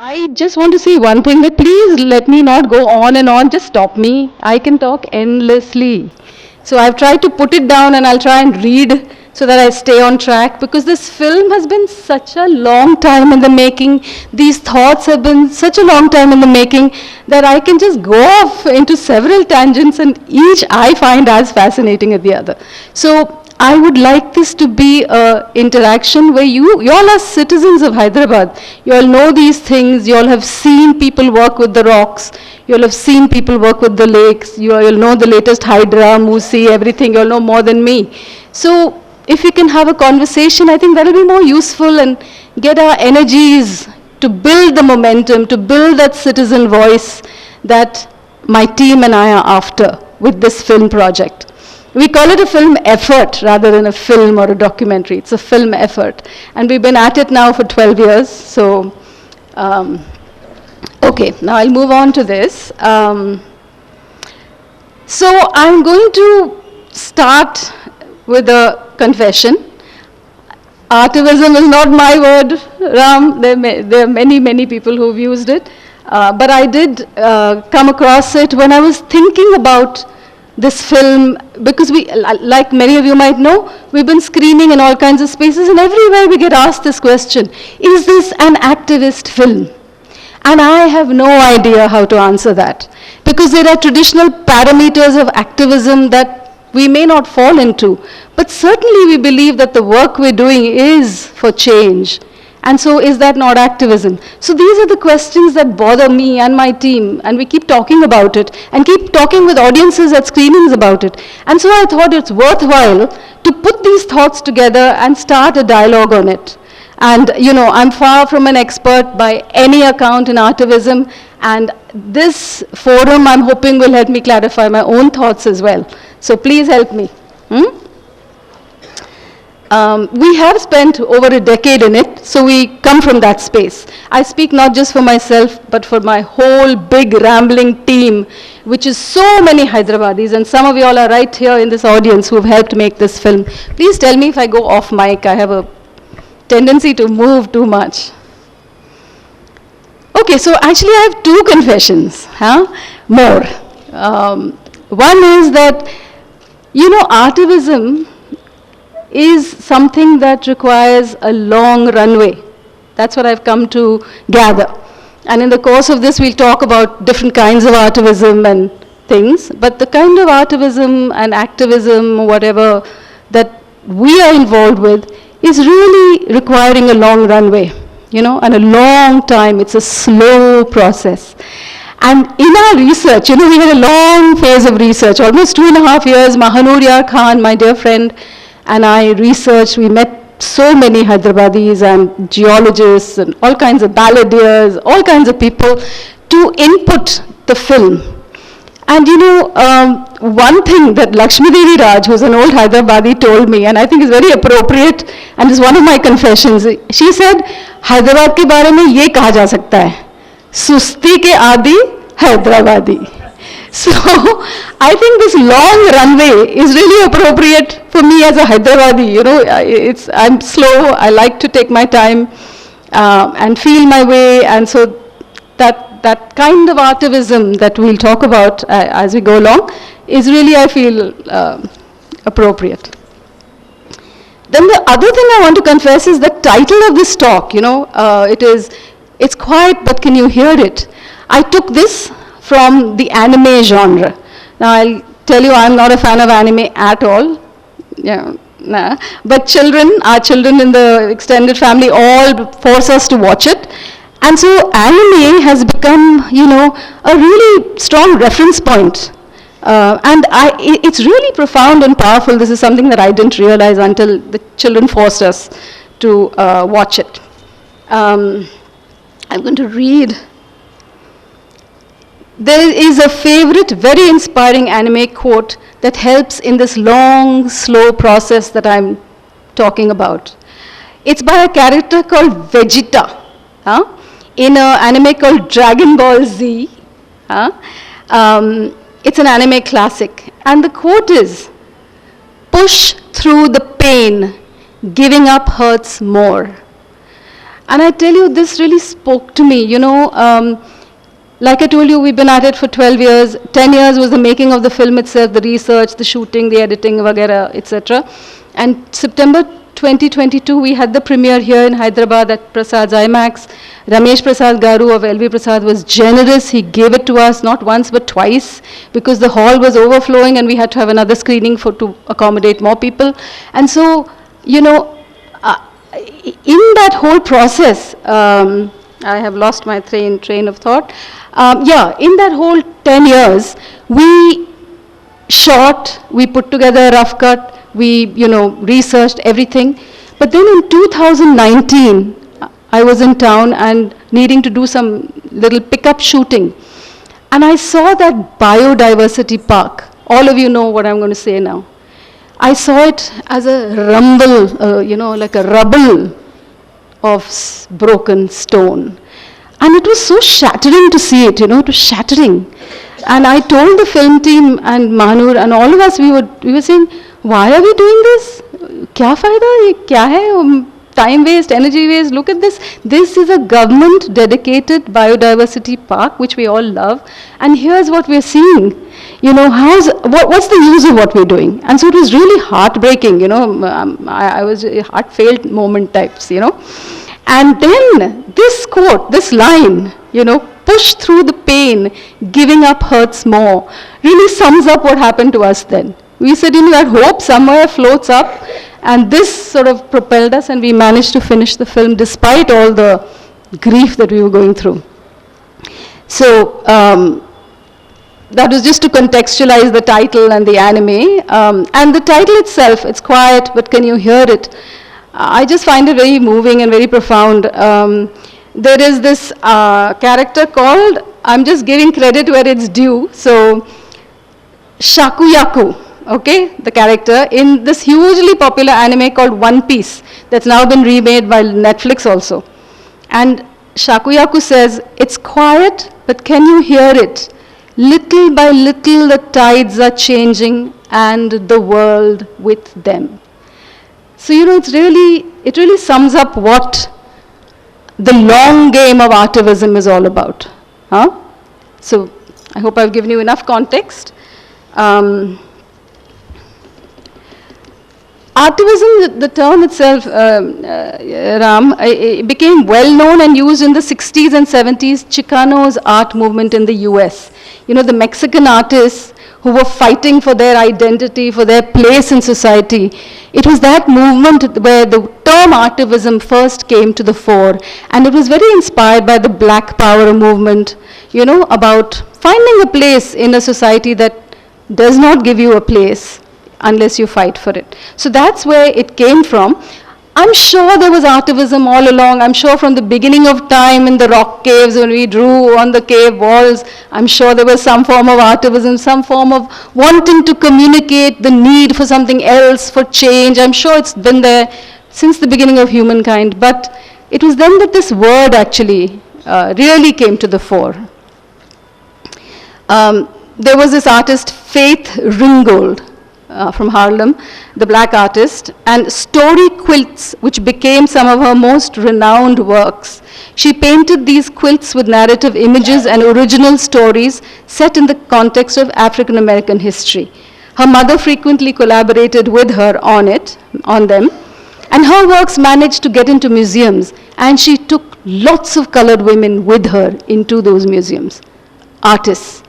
I just want to say one thing that please let me not go on and on. Just stop me. I can talk endlessly. So I've tried to put it down and I'll try and read so that I stay on track because this film has been such a long time in the making. These thoughts have been such a long time in the making that I can just go off into several tangents and each I find as fascinating as the other. So I would like this to be an interaction where you all are citizens of Hyderabad. You all know these things. You all have seen people work with the rocks. You all have seen people work with the lakes. You all know the latest Hydra, Musi, everything. You all know more than me. So if we can have a conversation, I think that will be more useful and get our energies to build the momentum, to build that citizen voice that my team and I are after with this film project. We call it a film effort rather than a film or a documentary. It's a film effort. And we've been at it now for 12 years. So, okay, now I'll move on to this. So I'm going to start with a confession. Artivism is not my word, Ram. There are many people who've used it. But I did come across it when I was thinking about this film, because we, like many of you might know, we've been screening in all kinds of spaces, and everywhere we get asked this question, is this an activist film? And I have no idea how to answer that, because there are traditional parameters of activism that we may not fall into, but certainly we believe that the work we're doing is for change. And so is that not activism? So these are the questions that bother me and my team, and we keep talking about it and keep talking with audiences at screenings about it. And so I thought it's worthwhile to put these thoughts together and start a dialogue on it. And you know, I'm far from an expert by any account in Artivism, and this forum I'm hoping will help me clarify my own thoughts as well. So please help me. We have spent over a decade in it, so we come from that space. I speak not just for myself, but for my whole big rambling team, which is so many Hyderabadis, and some of you all are right here in this audience who have helped make this film. Please tell me if I go off mic. I have a tendency to move too much. Okay, so actually I have two confessions, more. One is that, you know, Artivism is something that requires a long runway. That's what I've come to gather. And in the course of this, we'll talk about different kinds of Artivism and things, but the kind of Artivism and activism, whatever, that we are involved with is really requiring a long runway, you know, and a long time. It's a slow process. And in our research, you know, we had a long phase of research, almost 2.5 years. Mahanur Yar Khan, my dear friend, and I researched. We met so many Hyderabadis and geologists and all kinds of balladeers, all kinds of people to input the film. And you know, one thing that Lakshmi Devi Raj, who's an old Hyderabadi, told me, and I think is very appropriate and is one of my confessions. She said, Hyderabad ke baare mein ye kaha ja sakta hai, susti ke aadi Hyderabadi. So I think this long runway is really appropriate for me as a Hyderabadi. You know, I'm slow. I like to take my time and feel my way, and so that kind of Artivism that we'll talk about as we go along is really, I feel, appropriate. Then the other thing I want to confess is the title of this talk. You know, it's quiet, but can you hear it? I took this from the anime genre. Now I'll tell you, I'm not a fan of anime at all. Yeah, nah. But our children in the extended family all force us to watch it. And so anime has become, you know, a really strong reference point. And it's really profound and powerful. This is something that I didn't realize until the children forced us to watch it. I'm going to read. There is a favorite, very inspiring anime quote that helps in this long, slow process that I'm talking about. It's by a character called Vegeta, in an anime called Dragon Ball Z. It's an anime classic. And the quote is, "Push through the pain, giving up hurts more." And I tell you, this really spoke to me, like I told you, we've been at it for 12 years. 10 years was the making of the film itself, the research, the shooting, the editing, vagera, etc. And September 2022, we had the premiere here in Hyderabad at Prasad's IMAX. Ramesh Prasad Garu of LV Prasad was generous. He gave it to us not once but twice, because the hall was overflowing and we had to have another screening to accommodate more people. And so, in that whole process, I have lost my train of thought. In that whole 10 years, we shot, we put together a rough cut, we, researched everything. But then in 2019, I was in town and needing to do some little pickup shooting. And I saw that biodiversity park. All of you know what I'm going to say now. I saw it as a rumble, like a rubble of broken stone. And it was so shattering to see it, it was shattering. And I told the film team and Manur and all of us, we were saying, why are we doing this? Kya fayda? Ye kya hai? Time waste, energy waste, look at this. This is a government dedicated biodiversity park, which we all love. And here's what we're seeing. What's the use of what we're doing? And so it was really heartbreaking, I was a heart-failed moment types, And then this quote, this line, push through the pain, giving up hurts more, really sums up what happened to us then. We said, that hope somewhere floats up, and this sort of propelled us, and we managed to finish the film despite all the grief that we were going through. So that was just to contextualize the title and the anime. And the title itself, it's quiet, but can you hear it? I just find it very moving and very profound. There is this character called, I'm just giving credit where it's due, so Shakuyaku, okay, the character, in this hugely popular anime called One Piece, that's now been remade by Netflix also. And Shakuyaku says, it's quiet, but can you hear it? Little by little the tides are changing and the world with them. So, it really sums up what the long game of Artivism is all about. So, I hope I've given you enough context. Artivism, the term itself, Ram, it became well known and used in the 60s and 70s Chicano's art movement in the US. The Mexican artists who were fighting for their identity, for their place in society. It was that movement where the term Artivism first came to the fore, and it was very inspired by the Black Power movement, about finding a place in a society that does not give you a place unless you fight for it. So that's where it came from. I'm sure there was Artivism all along. I'm sure from the beginning of time in the rock caves when we drew on the cave walls, I'm sure there was some form of Artivism, some form of wanting to communicate the need for something else, for change. I'm sure it's been there since the beginning of humankind. But it was then that this word actually really came to the fore. There was this artist, Faith Ringgold, from Harlem, the black artist, and story quilts, which became some of her most renowned works. She painted these quilts with narrative images and original stories set in the context of African American history. Her mother frequently collaborated with her on them, and her works managed to get into museums, and she took lots of colored women with her into those museums, artists.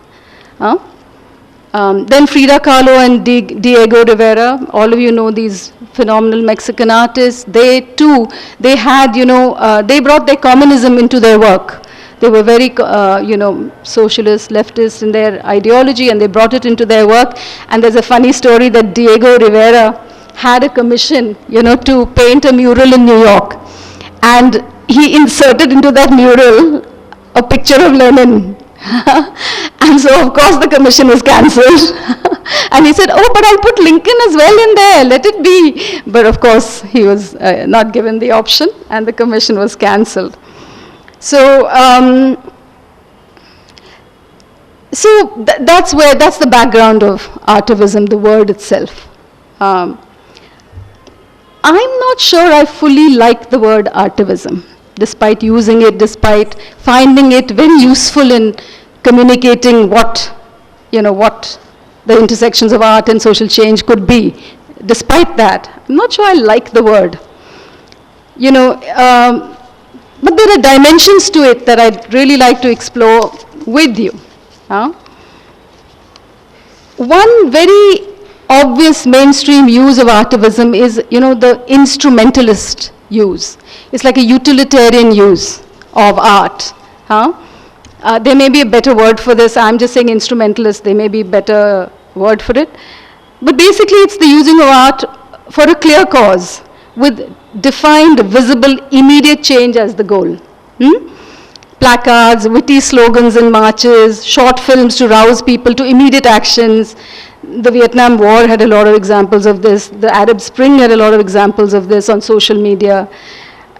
Then Frida Kahlo and Diego Rivera, all of you know these phenomenal Mexican artists. They too, they had, they brought their communism into their work. They were very, socialist, leftist in their ideology, and they brought it into their work. And there's a funny story that Diego Rivera had a commission, to paint a mural in New York. And he inserted into that mural a picture of Lenin. And so, of course, the commission was cancelled. And he said, oh, but I'll put Lincoln as well in there, let it be. But of course, he was not given the option, and the commission was cancelled. So, that's the background of Artivism, the word itself. I'm not sure I fully like the word Artivism. despite using it, despite finding it very useful in communicating what the intersections of art and social change could be. Despite that, I'm not sure I like the word. But there are dimensions to it that I'd really like to explore with you. One very obvious mainstream use of Artivism is, the instrumentalist use. It's like a utilitarian use of art. There may be a better word for this. I'm just saying instrumentalist. There may be a better word for it. But basically, it's the using of art for a clear cause with defined, visible, immediate change as the goal. Placards, witty slogans and marches, short films to rouse people to immediate actions. The Vietnam War had a lot of examples of this. The Arab Spring had a lot of examples of this on social media.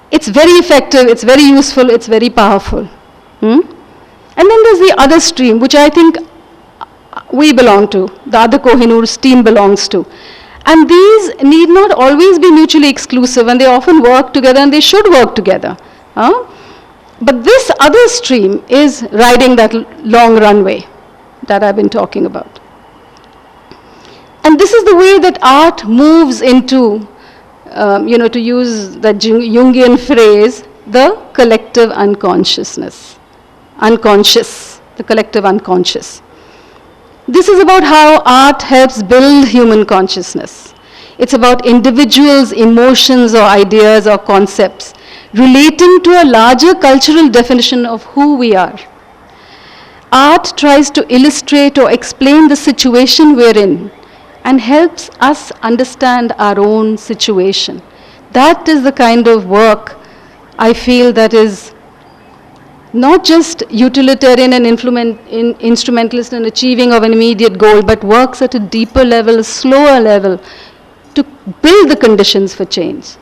It's very effective, it's very useful, it's very powerful. And then there's the other stream, which I think we belong to, the Other Kohinoors team belongs to. And these need not always be mutually exclusive, and they often work together, and they should work together. But this other stream is riding that long runway that I've been talking about. And this is the way that art moves into, to use that Jungian phrase, the collective unconsciousness. The collective unconscious. This is about how art helps build human consciousness. It's about individuals' emotions or ideas or concepts relating to a larger cultural definition of who we are. Art tries to illustrate or explain the situation we're in and helps us understand our own situation. That is the kind of work I feel that is not just utilitarian and instrumentalist in achieving of an immediate goal, but works at a deeper level, a slower level, to build the conditions for change.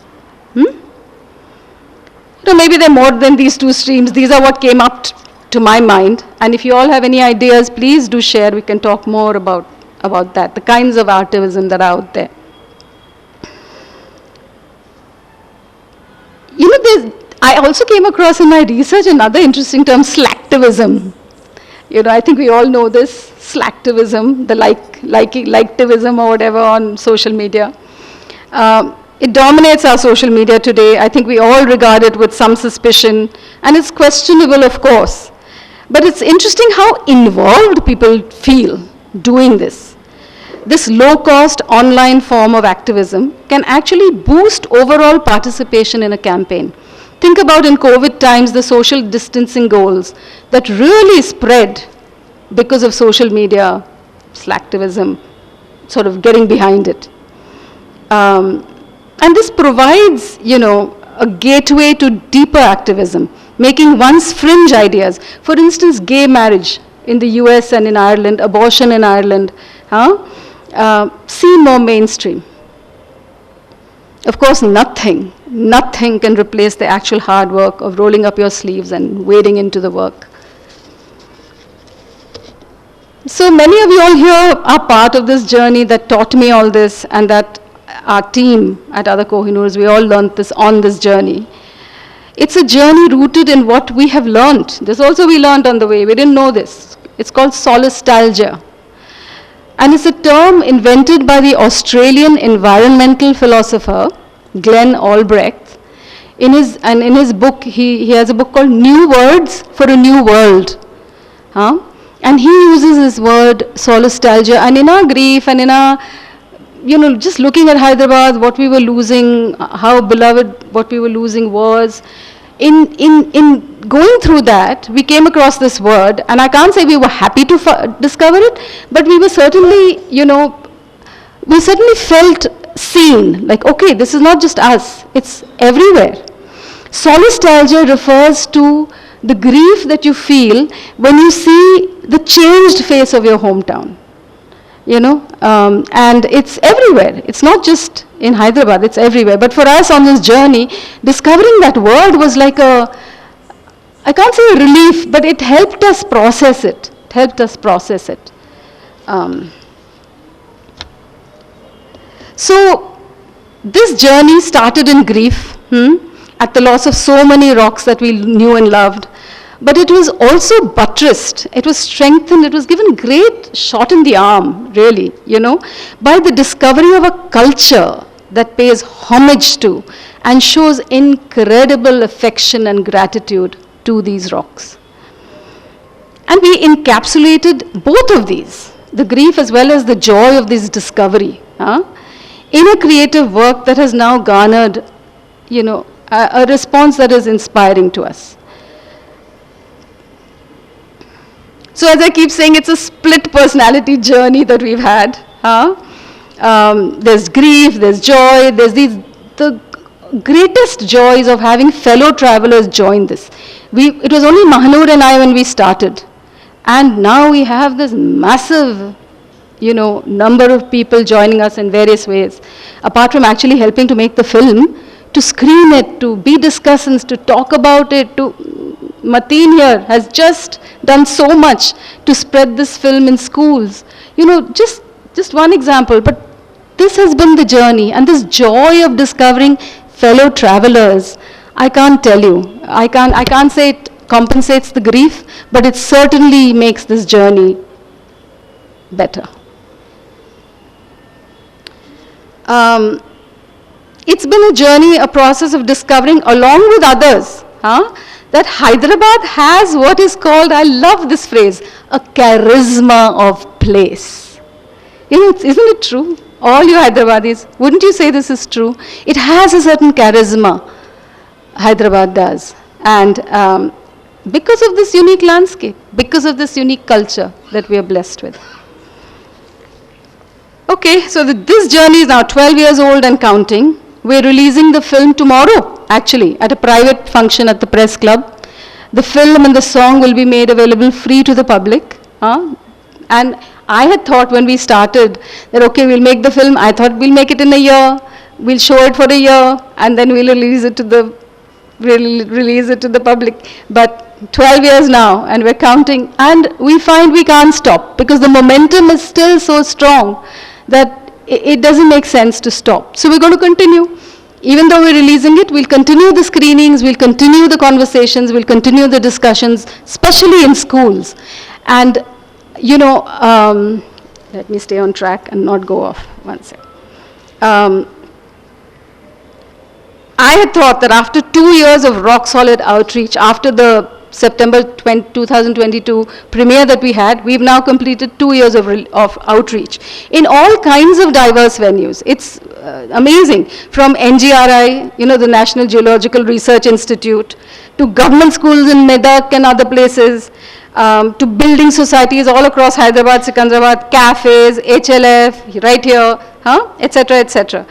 Maybe there are more than these two streams. These are what came up to my mind. And if you all have any ideas, please do share. We can talk more about that, the kinds of artivism that are out there. I also came across in my research another interesting term, slacktivism. I think we all know this, slacktivism, the liketivism or whatever on social media. It dominates our social media today. I think we all regard it with some suspicion, and it's questionable, of course. But it's interesting how involved people feel doing this. This low-cost online form of activism can actually boost overall participation in a campaign. Think about in COVID times the social distancing goals that really spread because of social media, slacktivism, sort of getting behind it. And this provides, a gateway to deeper activism, making one's fringe ideas, for instance, gay marriage in the US and in Ireland, abortion in Ireland, seem more mainstream. Of course, nothing can replace the actual hard work of rolling up your sleeves and wading into the work. So many of you all here are part of this journey that taught me all this, and that our team at Other Kohinoors, we all learned this on this journey. It's a journey rooted in what we have learned. This also we learned on the way. We didn't know this. It's called Solastalgia. And it's a term invented by the Australian environmental philosopher, Glenn Albrecht. In his book, he has a book called New Words for a New World. And he uses this word, solastalgia, and in our grief and in our, just looking at Hyderabad, what we were losing, how beloved what we were losing was, in going through that, we came across this word, and I can't say we were happy to discover it, but we were certainly, we certainly felt seen, like, okay, this is not just us, it's everywhere. Solastalgia refers to the grief that you feel when you see the changed face of your hometown, and it's everywhere. It's not just in Hyderabad, it's everywhere. But for us on this journey, discovering that word was like I can't say a relief, but it helped us process it. So this journey started in grief. at the loss of so many rocks that we knew and loved. But it was also buttressed, it was strengthened, it was given great shot in the arm, really, by the discovery of a culture that pays homage to and shows incredible affection and gratitude to these rocks. And we encapsulated both of these, the grief as well as the joy of this discovery, in a creative work that has now garnered, a response that is inspiring to us. So as I keep saying, it's a split personality journey that we've had. There's grief, there's joy, there's the greatest joys of having fellow travelers join this. It was only Mahanur and I when we started. And now we have this massive, number of people joining us in various ways. Apart from actually helping to make the film, to screen it, to be discussants, to talk about it, Mateen here has just done so much to spread this film in schools. Just one example, but this has been the journey, and this joy of discovering fellow travelers, I can't tell you. I can't say it compensates the grief, but it certainly makes this journey better. It's been a journey, a process of discovering, along with others, that Hyderabad has what is called, I love this phrase, a charisma of place. Isn't it true? All you Hyderabadis, wouldn't you say this is true? It has a certain charisma, Hyderabad does. And because of this unique landscape, because of this unique culture that we are blessed with. Okay, so this journey is now 12 years old and counting. We're releasing the film tomorrow, actually, at a private function at the Press Club. The film and the song will be made available free to the public. And I had thought when we started that, okay, we'll make the film. I thought we'll make it in a year. We'll show it for a year, and then we'll release it to the public. But 12 years now, and we're counting. And we find we can't stop, because the momentum is still so strong that it doesn't make sense to stop. So we're going to continue. Even though we're releasing it, we'll continue the screenings, we'll continue the conversations, we'll continue the discussions, especially in schools. And, let me stay on track and not go off. One sec. I had thought that after 2 years of rock-solid outreach, after the September 2022 premiere that we had, we've now completed 2 years of outreach in all kinds of diverse venues. It's amazing. From NGRI, the National Geological Research Institute, to government schools in Medak and other places, to building societies all across Hyderabad, Secunderabad, cafes, HLF, right here, etc., etc.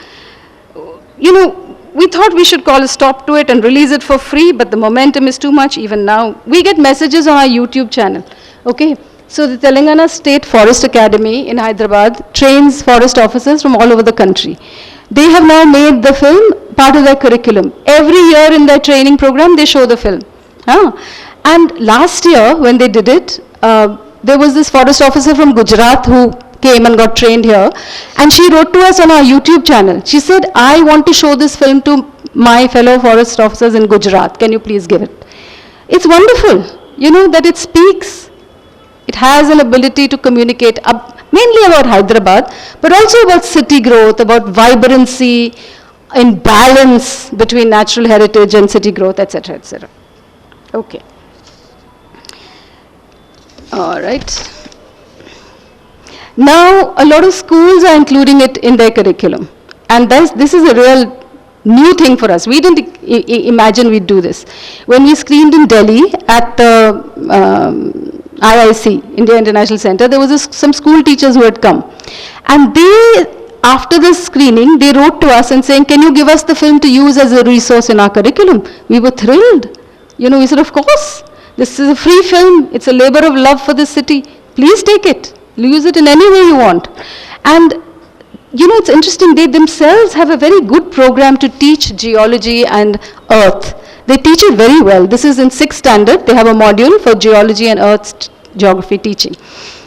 We thought we should call a stop to it and release it for free, but the momentum is too much even now. We get messages on our YouTube channel. Okay, so the Telangana State Forest Academy in Hyderabad trains forest officers from all over the country. They have now made the film part of their curriculum. Every year in their training program, they show the film. And last year, when they did it, there was this forest officer from Gujarat who came and got trained here, and she wrote to us on our YouTube channel. She said, I want to show this film to my fellow forest officers in Gujarat. Can you please give it? It's wonderful, that it speaks. It has an ability to communicate mainly about Hyderabad, but also about city growth, about vibrancy, in balance between natural heritage and city growth, etc., etc. Okay. All right. Now, a lot of schools are including it in their curriculum. And this is a real new thing for us. We didn't imagine we'd do this. When we screened in Delhi at the IIC, India International Center, there was some school teachers who had come. And after the screening, they wrote to us and saying, can you give us the film to use as a resource in our curriculum? We were thrilled. We said, of course. This is a free film. It's a labor of love for the city. Please take it. Use it in any way you want. And, it's interesting, they themselves have a very good program to teach geology and earth. They teach it very well. This is in 6th standard. They have a module for geology and earth geography teaching.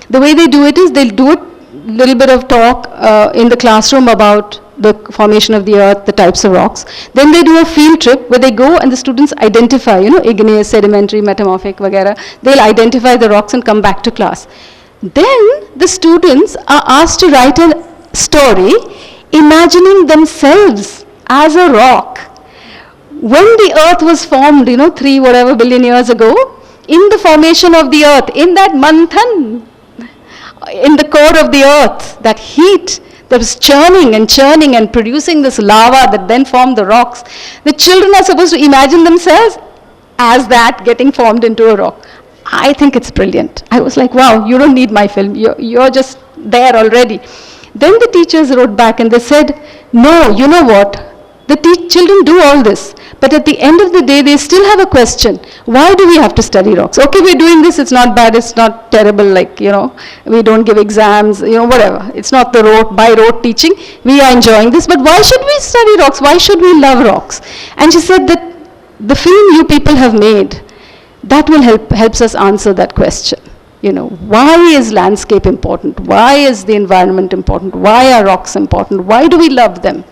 The way they do it is they'll do a little bit of talk in the classroom about the formation of the earth, the types of rocks. Then they do a field trip where they go and the students identify, igneous, sedimentary, metamorphic, vagara. They'll identify the rocks and come back to class. Then the students are asked to write a story imagining themselves as a rock. When the earth was formed, 3 whatever billion years ago, in the formation of the earth, in that Manthan, in the core of the earth, that heat that was churning and producing this lava that then formed the rocks, the children are supposed to imagine themselves as that getting formed into a rock. I think it's brilliant. I was like, wow, you don't need my film. You're just there already. Then the teachers wrote back and they said, no, you know what? The children do all this. But at the end of the day, they still have a question. Why do we have to study rocks? Okay, we're doing this. It's not bad. It's not terrible. We don't give exams, whatever. It's not the by rote teaching. We are enjoying this. But why should we study rocks? Why should we love rocks? And she said that the film you people have made, that will helps us answer that question. Why is landscape important? Why is the environment important? Why are rocks important? Why do we love them?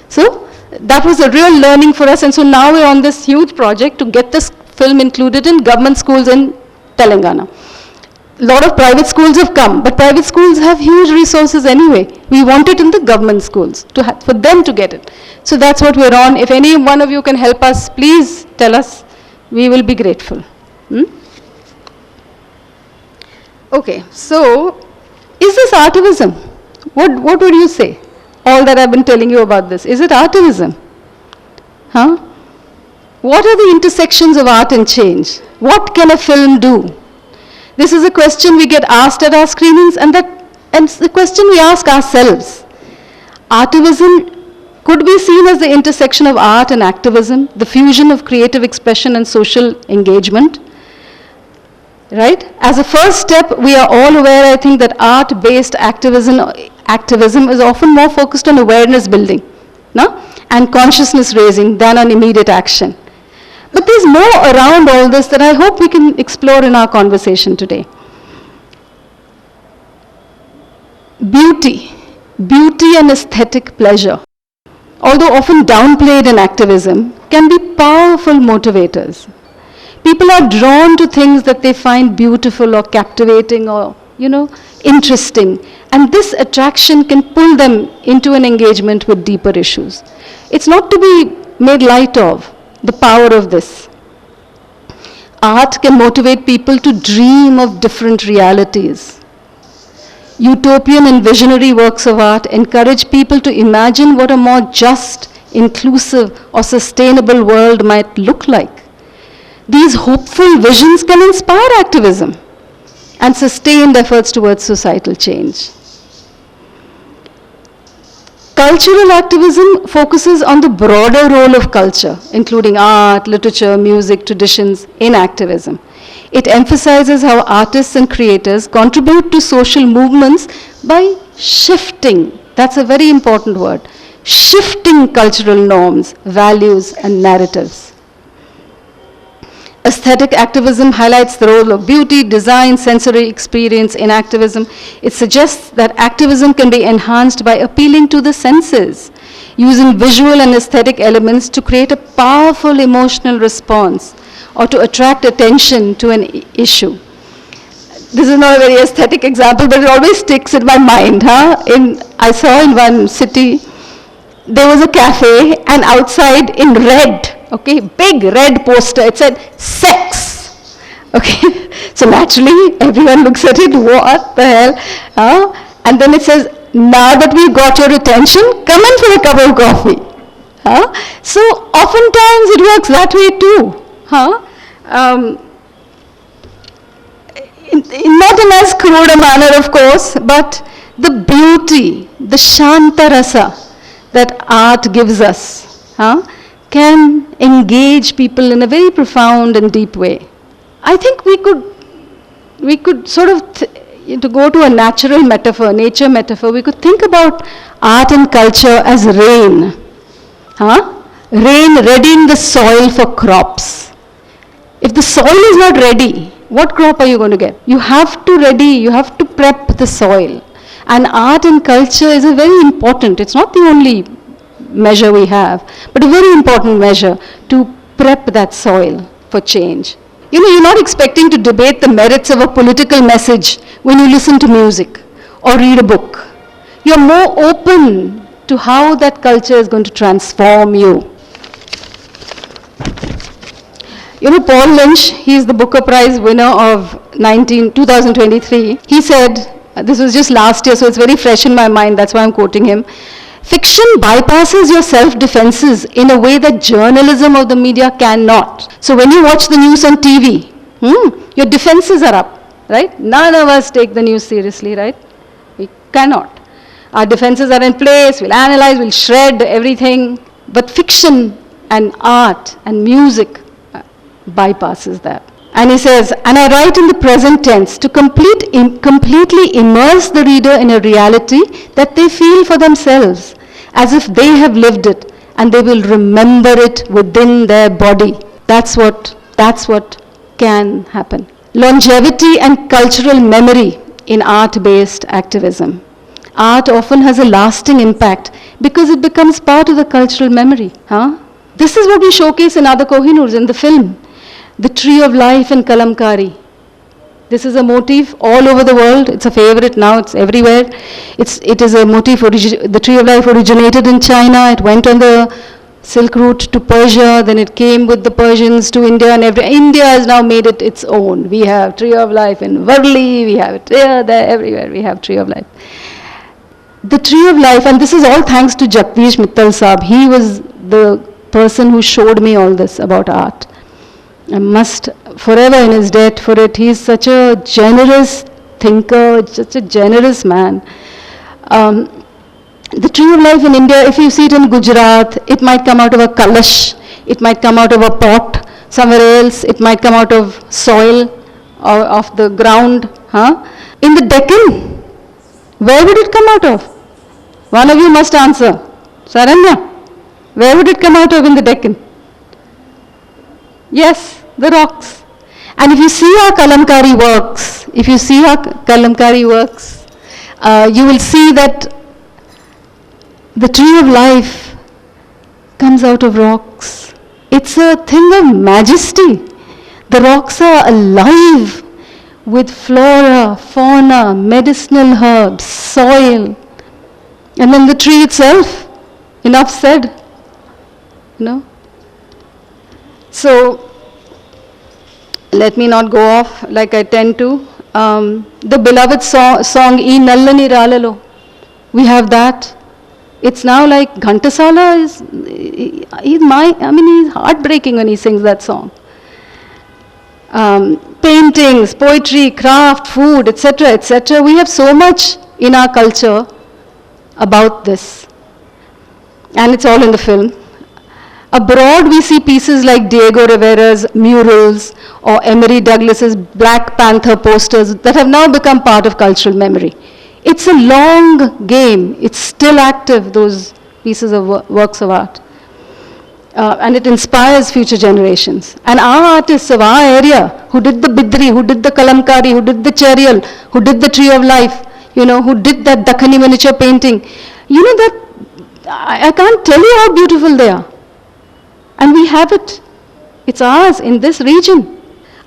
So that was a real learning for us, and so now we're on this huge project to get this film included in government schools in Telangana. A lot of private schools have come, but private schools have huge resources anyway. We want it in the government schools for them to get it. So that's what we're on. If any one of you can help us, please tell us. We will be grateful. Okay, so is this Artivism? What would you say? All that I've been telling you about this. Is it Artivism? What are the intersections of art and change? What can a film do? This is a question we get asked at our screenings, and it's the question we ask ourselves. Artivism could be seen as the intersection of art and activism, the fusion of creative expression and social engagement. Right? As a first step, we are all aware, I think, that art-based activism is often more focused on awareness building, and consciousness raising than on immediate action. But there's more around all this that I hope we can explore in our conversation today. Beauty and aesthetic pleasure, although often downplayed in activism, can be powerful motivators. People are drawn to things that they find beautiful or captivating or, interesting. And this attraction can pull them into an engagement with deeper issues. It's not to be made light of, the power of this. Art can motivate people to dream of different realities. Utopian and visionary works of art encourage people to imagine what a more just, inclusive, or sustainable world might look like. These hopeful visions can inspire activism and sustained efforts towards societal change. Cultural activism focuses on the broader role of culture, including art, literature, music, traditions, in activism. It emphasizes how artists and creators contribute to social movements by shifting, that's a very important word, shifting cultural norms, values, and narratives. Aesthetic activism highlights the role of beauty, design, sensory experience in activism. It suggests that activism can be enhanced by appealing to the senses, using visual and aesthetic elements to create a powerful emotional response or to attract attention to an issue. This is not a very aesthetic example, but it always sticks in my mind. I saw in one city, there was a cafe, and outside in red, big red poster, it said sex. So naturally everyone looks at it, what the hell? And then it says, now that we've got your attention, come in for a cup of coffee. So oftentimes it works that way too. Not in as crude a manner, of course, but the beauty, the shanta rasa that art gives us can engage people in a very profound and deep way. I think we could sort of, to go to a natural metaphor, nature metaphor, we could think about art and culture as rain. Rain readying the soil for crops. If the soil is not ready, what crop are you going to get? You have to prep the soil. And art and culture is a very important, it's not the only measure we have, but a very important measure to prep that soil for change. You know, you're not expecting to debate the merits of a political message when you listen to music or read a book. You're more open to how that culture is going to transform you. You know, Paul Lynch, he's the Booker Prize winner of 2023. He said, this was just last year, so it's very fresh in my mind, that's why I'm quoting him. Fiction bypasses your self-defenses in a way that journalism or the media cannot. So when you watch the news on TV, your defenses are up, right? None of us take the news seriously, right? We cannot. Our defenses are in place, we'll analyze, we'll shred everything. But fiction and art and music bypasses that. And he says, and I write in the present tense to completely immerse the reader in a reality that they feel for themselves, as if they have lived it, and they will remember it within their body. That's what can happen. Longevity and cultural memory in art-based activism. Art often has a lasting impact because it becomes part of the cultural memory. This is what we showcase in Other Kohinoors in the film. The tree of life in Kalamkari. This is a motif all over the world. It's a favorite now, it's everywhere. It is a motif, the tree of life originated in China. It went on the Silk Route to Persia, then it came with the Persians to India, and India has now made it its own. We have tree of life in Worli, we have it here, there, everywhere we have tree of life. The tree of life, and this is all thanks to Jagdish Mittal Saab. He was the person who showed me all this about art. I must forever in his debt for it. He's such a generous thinker, such a generous man. The tree of life in India, if you see it in Gujarat, it might come out of a kalash, it might come out of a pot. Somewhere else, it might come out of soil or of the ground. In the Deccan, where would it come out of? One of you must answer. Saranya, where would it come out of in the Deccan? Yes, the rocks. And if you see our Kalamkari works, you will see that the tree of life comes out of rocks. It's a thing of majesty. The rocks are alive with flora, fauna, medicinal herbs, soil. And then the tree itself, enough said, So, let me not go off like I tend to. The beloved song, E Nallani Ralalo, we have that. It's now like Ghantasala he's heartbreaking when he sings that song. Paintings, poetry, craft, food, etc., etc. We have so much in our culture about this. And it's all in the film. Abroad, we see pieces like Diego Rivera's murals or Emery Douglas's Black Panther posters that have now become part of cultural memory. It's a long game. It's still active, those pieces of works of art. And it inspires future generations. And our artists of our area, who did the Bidri, who did the Kalamkari, who did the Cherial, who did the Tree of Life, who did that Dakhani miniature painting, that I can't tell you how beautiful they are. And we have it. It's ours in this region.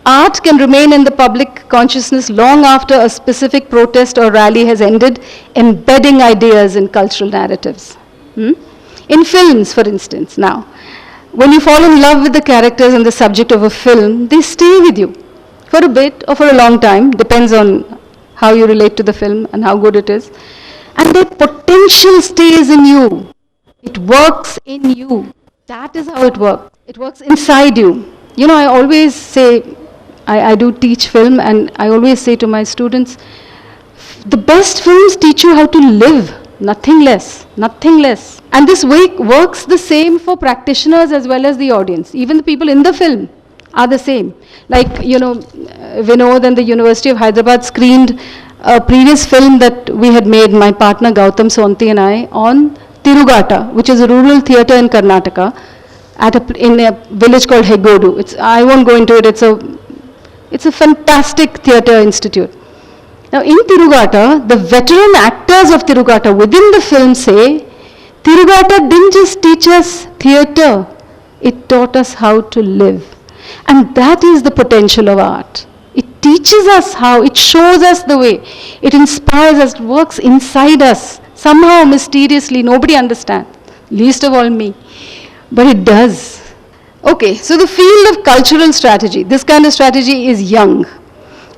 Art can remain in the public consciousness long after a specific protest or rally has ended, embedding ideas in cultural narratives. In films, for instance, now, when you fall in love with the characters and the subject of a film, they stay with you for a bit or for a long time, depends on how you relate to the film and how good it is. And their potential stays in you. It works in you. That is how it works. It works inside you. I always say, I do teach film, and I always say to my students, the best films teach you how to live, nothing less, nothing less. And this works the same for practitioners as well as the audience. Even the people in the film are the same. Like, Vinod and the University of Hyderabad screened a previous film that we had made, my partner Gautam Sonti and I, on Tirugata, which is a rural theatre in Karnataka, in a village called Hegodu. I won't go into it. It's a fantastic theatre institute. Now in Tirugata, the veteran actors of Tirugata within the film say, Tirugata didn't just teach us theatre, it taught us how to live. And that is the potential of art. It teaches us how, it shows us the way, it inspires us, it works inside us. Somehow, mysteriously, nobody understands, least of all me. But it does. Okay, so the field of cultural strategy, this kind of strategy is young.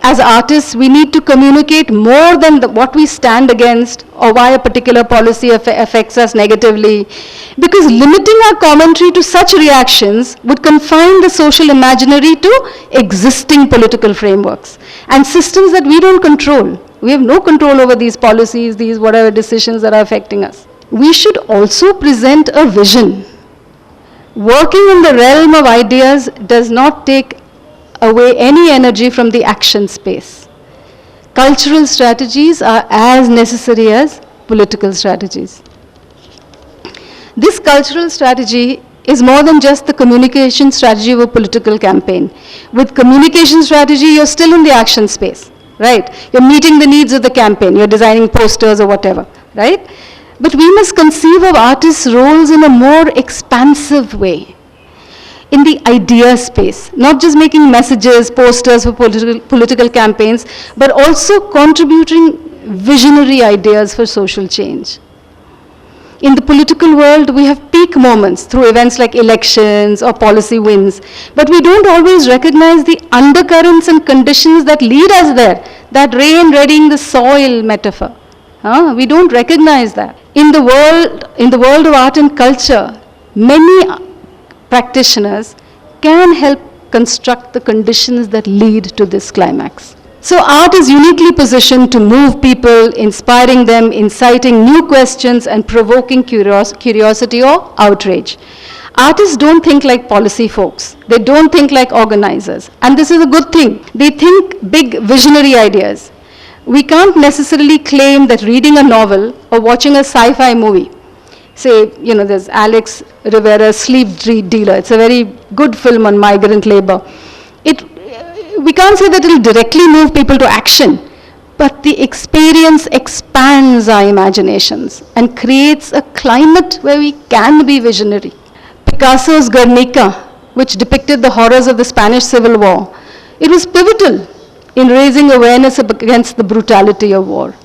As artists, we need to communicate more than what we stand against or why a particular policy affects us negatively. Because limiting our commentary to such reactions would confine the social imaginary to existing political frameworks and systems that we don't control. We have no control over these policies, these whatever decisions that are affecting us. We should also present a vision. Working in the realm of ideas does not take away any energy from the action space. Cultural strategies are as necessary as political strategies. This cultural strategy is more than just the communication strategy of a political campaign. With communication strategy, you're still in the action space, right? You're meeting the needs of the campaign, you're designing posters or whatever, right? But we must conceive of artists' roles in a more expansive way. In the idea space, not just making messages, posters for political campaigns, but also contributing visionary ideas for social change. In the political world, we have peak moments through events like elections or policy wins, but we don't always recognize the undercurrents and conditions that lead us there, that rain readying the soil metaphor. We don't recognize that. In the world of art and culture, many practitioners can help construct the conditions that lead to this climax. So art is uniquely positioned to move people, inspiring them, inciting new questions and provoking curiosity or outrage. Artists don't think like policy folks. They don't think like organizers. And this is a good thing. They think big visionary ideas. We can't necessarily claim that reading a novel or watching a sci-fi movie, say, there's Alex Rivera's Sleep Dealer. It's a very good film on migrant labor. We can't say that it will directly move people to action, but the experience expands our imaginations and creates a climate where we can be visionary. Picasso's Guernica, which depicted the horrors of the Spanish Civil War, it was pivotal in raising awareness against the brutality of war.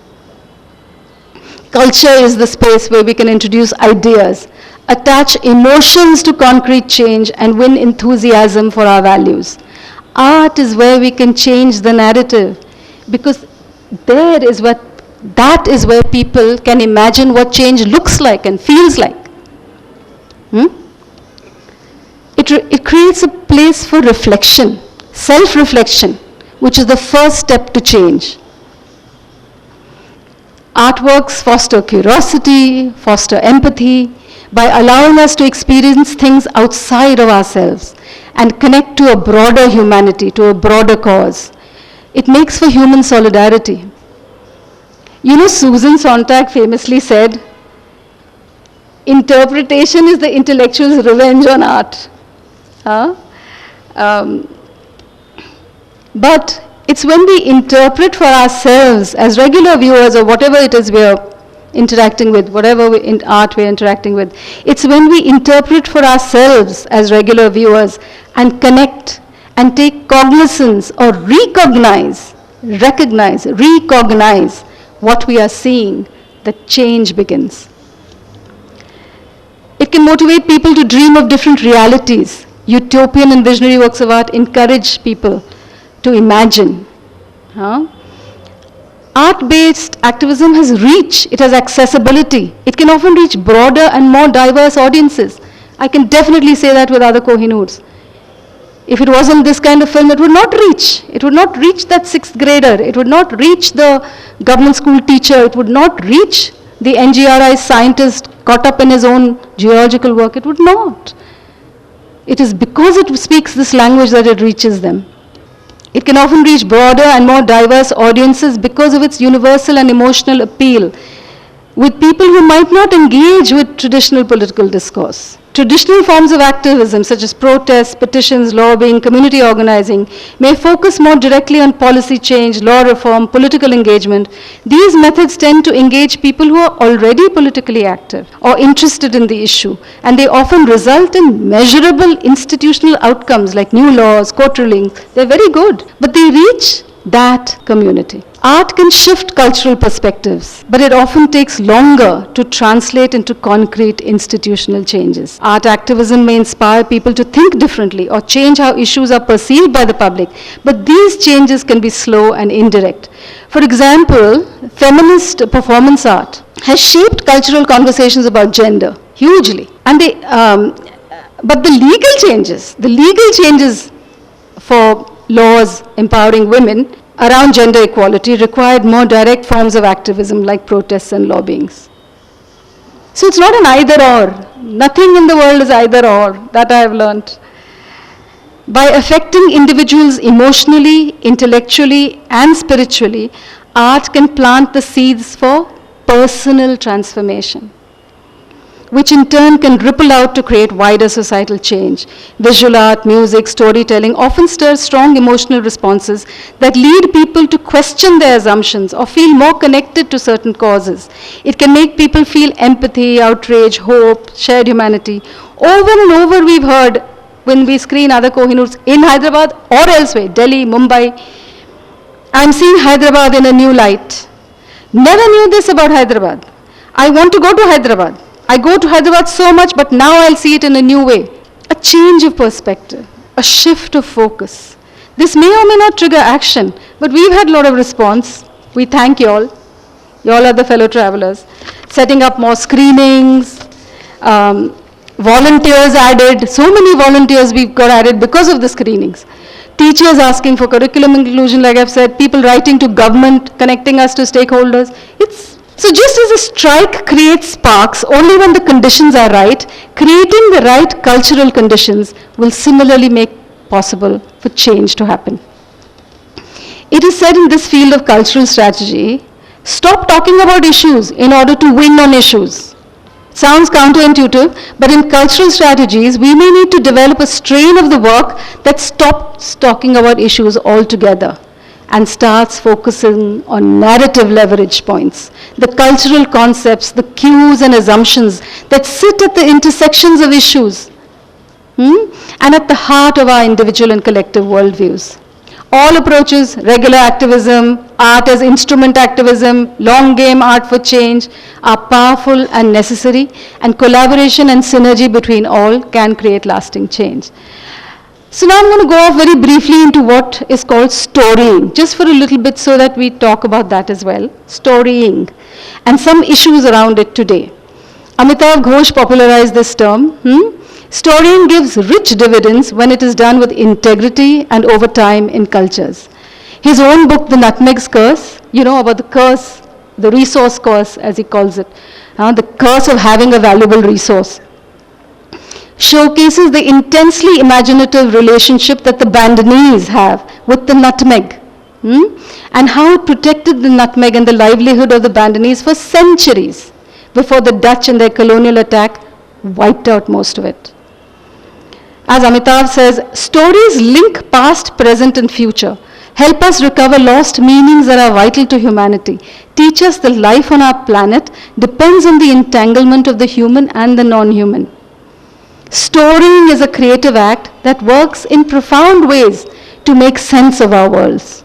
Culture is the space where we can introduce ideas, attach emotions to concrete change, and win enthusiasm for our values. Art is where we can change the narrative, because that is where people can imagine what change looks like and feels like. It creates a place for reflection, self-reflection, which is the first step to change. Artworks foster curiosity, foster empathy, by allowing us to experience things outside of ourselves and connect to a broader humanity, to a broader cause. It makes for human solidarity. Susan Sontag famously said, interpretation is the intellectual's revenge on art. But it's when we interpret for ourselves as regular viewers or whatever it is we're interacting with, whatever art we're interacting with, it's when we interpret for ourselves as regular viewers and connect and take cognizance or recognize what we are seeing, that change begins. It can motivate people to dream of different realities. Utopian and visionary works of art encourage people to imagine. Art-based activism has reach, it has accessibility. It can often reach broader and more diverse audiences. I can definitely say that with Other Kohinoors. If it wasn't this kind of film, it would not reach. It would not reach that 6th grader. It would not reach the government school teacher. It would not reach the NGRI scientist caught up in his own geological work. It would not. It is because it speaks this language that it reaches them. It can often reach broader and more diverse audiences because of its universal and emotional appeal. with people who might not engage with traditional political discourse. Traditional forms of activism, such as protests, petitions, lobbying, community organizing, may focus more directly on policy change, law reform, political engagement. These methods tend to engage people who are already politically active or interested in the issue, and they often result in measurable institutional outcomes like new laws, court rulings. They're very good, but they reach that community. Art can shift cultural perspectives, but it often takes longer to translate into concrete institutional changes. Art activism may inspire people to think differently or change how issues are perceived by the public, but these changes can be slow and indirect. For example, feminist performance art has shaped cultural conversations about gender hugely. And but the legal changes for laws empowering women around gender equality required more direct forms of activism like protests and lobbyings. So it's not an either or. Nothing in the world is either or, that I have learned. By affecting individuals emotionally, intellectually, and spiritually, art can plant the seeds for personal transformation, which in turn can ripple out to create wider societal change. Visual art, music, storytelling often stirs strong emotional responses that lead people to question their assumptions or feel more connected to certain causes. It can make people feel empathy, outrage, hope, shared humanity. Over and over we've heard when we screen Other Kohinoors in Hyderabad or elsewhere, Delhi, Mumbai, I'm seeing Hyderabad in a new light. Never knew this about Hyderabad. I want to go to Hyderabad. I go to Hyderabad so much, but now I'll see it in a new way. A change of perspective, a shift of focus. This may or may not trigger action, but we've had a lot of response. We thank you all. You all are the fellow travelers. Setting up more screenings, volunteers added. So many volunteers we've got added because of the screenings. Teachers asking for curriculum inclusion, like I've said, people writing to government, connecting us to stakeholders. So just as a strike creates sparks only when the conditions are right, creating the right cultural conditions will similarly make possible for change to happen. It is said in this field of cultural strategy, stop talking about issues in order to win on issues. Sounds counterintuitive, but in cultural strategies, we may need to develop a strain of the work that stops talking about issues altogether and starts focusing on narrative leverage points, the cultural concepts, the cues and assumptions that sit at the intersections of issues and at the heart of our individual and collective worldviews. All approaches, regular activism, art as instrument activism, long game art for change, are powerful and necessary, and collaboration and synergy between all can create lasting change. So now I'm going to go off very briefly into what is called storying, just for a little bit so that we talk about that as well. Storying and some issues around it today. Amitav Ghosh popularized this term. Storying gives rich dividends when it is done with integrity and over time in cultures. His own book, The Nutmeg's Curse, about the curse, the resource curse as he calls it, the curse of having a valuable resource, showcases the intensely imaginative relationship that the Bandanese have with the nutmeg, and how it protected the nutmeg and the livelihood of the Bandanese for centuries before the Dutch and their colonial attack wiped out most of it. As Amitav says, stories link past, present and future, help us recover lost meanings that are vital to humanity, teach us the life on our planet depends on the entanglement of the human and the non-human. Storying is a creative act that works in profound ways to make sense of our worlds.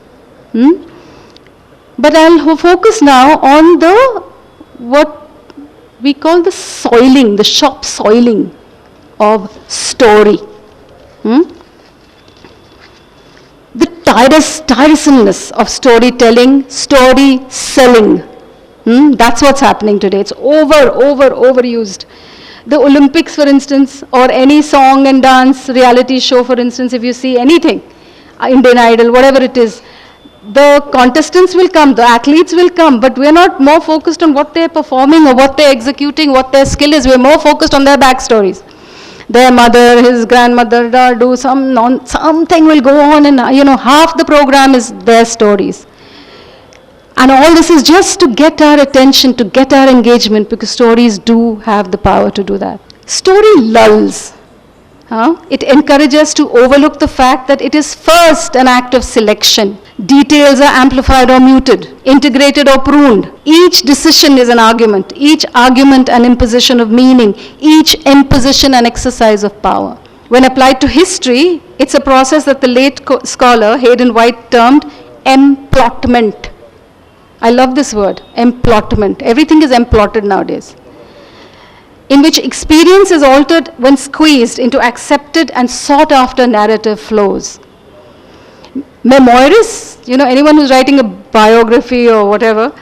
But I'll focus now on what we call the soiling, the shop soiling of story. The tiresomeness of storytelling, story selling. That's what's happening today. It's overused. The Olympics, for instance, or any song and dance reality show, for instance, if you see anything, Indian Idol, whatever it is, the contestants will come, the athletes will come, but we're not more focused on what they're performing or what they're executing, what their skill is. We're more focused on their backstories. Their mother, his grandmother, do something will go on, and half the program is their stories. And all this is just to get our attention, to get our engagement, because stories do have the power to do that. Story lulls. It encourages us to overlook the fact that it is first an act of selection. Details are amplified or muted, integrated or pruned. Each decision is an argument, each argument an imposition of meaning, each imposition an exercise of power. When applied to history, it's a process that the late scholar Hayden White termed emplotment. I love this word, emplotment. Everything is emplotted nowadays. In which experience is altered when squeezed into accepted and sought after narrative flows. Memoirists, anyone who's writing a biography or whatever,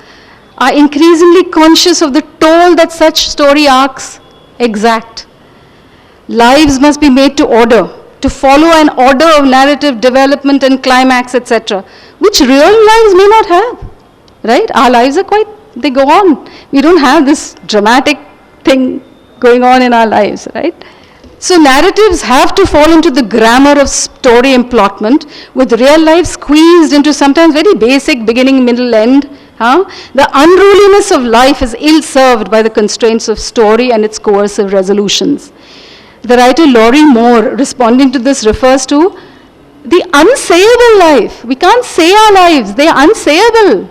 are increasingly conscious of the toll that such story arcs exact. Lives must be made to order, to follow an order of narrative development and climax, etc., which real lives may not have, right? Our lives are they go on. We don't have this dramatic thing going on in our lives, right? So narratives have to fall into the grammar of story emplotment, with real life squeezed into sometimes very basic beginning, middle, end. The unruliness of life is ill-served by the constraints of story and its coercive resolutions. The writer Laurie Moore, responding to this, refers to the unsayable life. We can't say our lives, they are unsayable.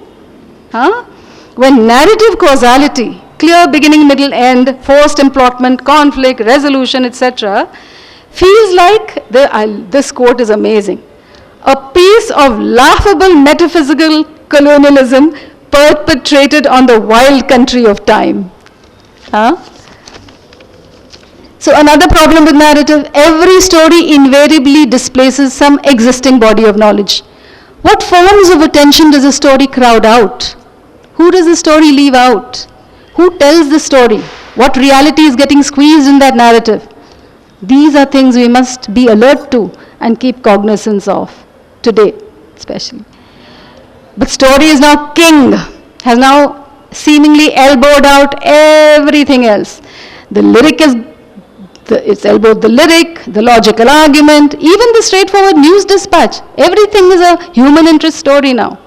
When narrative causality, clear beginning, middle, end, forced emplotment, conflict, resolution, etc., feels like, this quote is amazing, a piece of laughable metaphysical colonialism perpetrated on the wild country of time. So another problem with narrative, every story invariably displaces some existing body of knowledge. What forms of attention does a story crowd out? Who does the story leave out? Who tells the story? What reality is getting squeezed in that narrative? These are things we must be alert to and keep cognizance of, today especially. But story is now king, has now seemingly elbowed out everything else. The lyric it's elbowed the lyric, the logical argument, even the straightforward news dispatch. Everything is a human interest story now.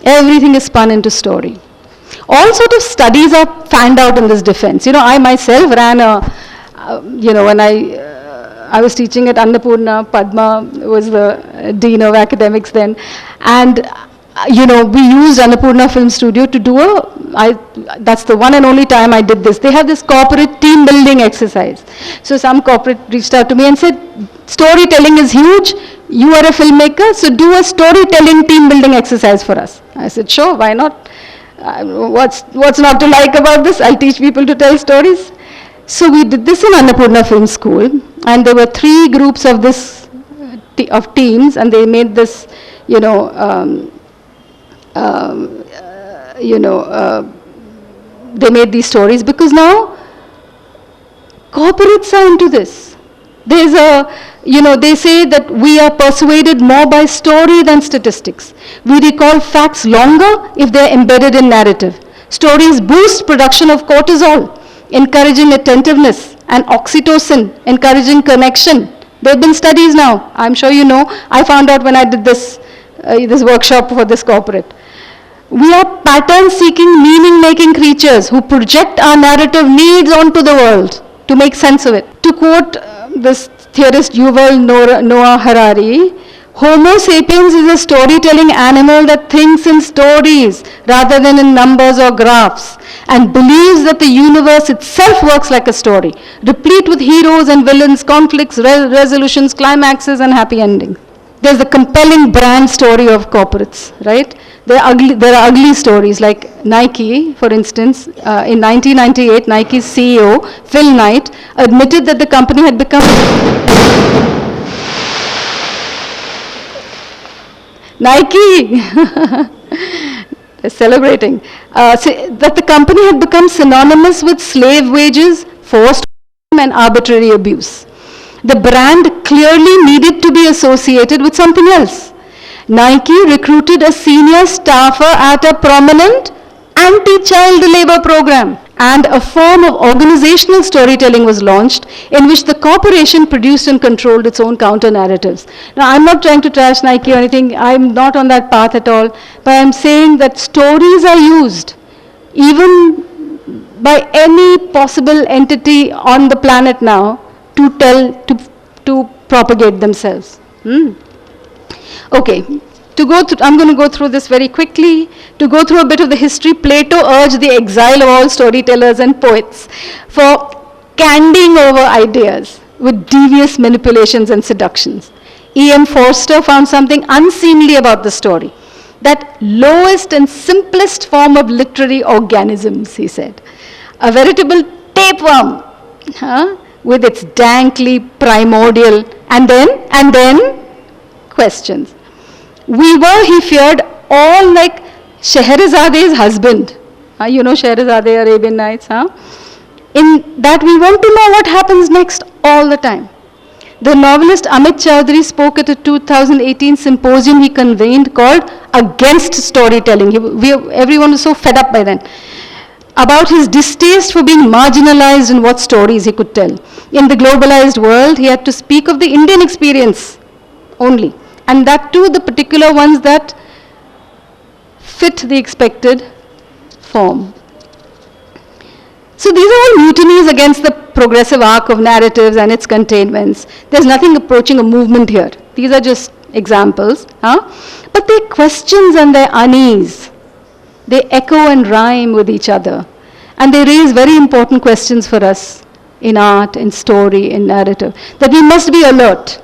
Everything is spun into story. All sort of studies are fanned out in this defense. I myself ran when I was teaching at Annapurna, Padma was the dean of academics then, and we used Annapurna Film Studio to do that's the one and only time I did this. They have this corporate team building exercise. So some corporate reached out to me and said, storytelling is huge, you are a filmmaker, so do a storytelling team building exercise for us. I said, sure, why not? What's not to like about this? I'll teach people to tell stories. So we did this in Annapurna Film School, and there were 3 groups of of teams, and they made this, they made these stories because now corporates are into this. There's they say that we are persuaded more by story than statistics. We recall facts longer if they're embedded in narrative. Stories boost production of cortisol, encouraging attentiveness, and oxytocin, encouraging connection. There have been studies now. I'm sure you know. I found out when I did this workshop for this corporate. We are pattern-seeking, meaning-making creatures who project our narrative needs onto the world to make sense of it. To quote this theorist Yuval Noah Harari, Homo sapiens is a storytelling animal that thinks in stories rather than in numbers or graphs, and believes that the universe itself works like a story, replete with heroes and villains, conflicts, resolutions, climaxes, and happy endings. There's the compelling brand story of corporates, right? There are ugly stories, like Nike, for instance. In 1998, Nike's CEO, Phil Knight, admitted that the company had become... Nike! They're celebrating. That the company had become synonymous with slave wages, forced and arbitrary abuse. The brand clearly needed to be associated with something else. Nike recruited a senior staffer at a prominent anti-child labor program and a form of organizational storytelling was launched in which the corporation produced and controlled its own counter-narratives. Now, I'm not trying to trash Nike or anything. I'm not on that path at all. But I'm saying that stories are used, even by any possible entity on the planet now, to propagate themselves. Okay. I'm going to go through this very quickly. To go through a bit of the history, Plato urged the exile of all storytellers and poets for candying over ideas with devious manipulations and seductions. E.M. Forster found something unseemly about the story. That lowest and simplest form of literary organisms, he said. A veritable tapeworm, with its dankly primordial, and then questions. We were, he feared, all like Shehrazade's husband. You know Shehrazade, Arabian Nights, in that we want to know what happens next all the time. The novelist Amit Chaudhary spoke at a 2018 symposium he convened called Against Storytelling. Everyone was so fed up by then. About his distaste for being marginalized in what stories he could tell. In the globalized world, he had to speak of the Indian experience only. And that too, the particular ones that fit the expected form. So these are all mutinies against the progressive arc of narratives and its containments. There's nothing approaching a movement here. These are just examples. But their questions and their unease, they echo and rhyme with each other. And they raise very important questions for us in art, in story, in narrative, that we must be alert.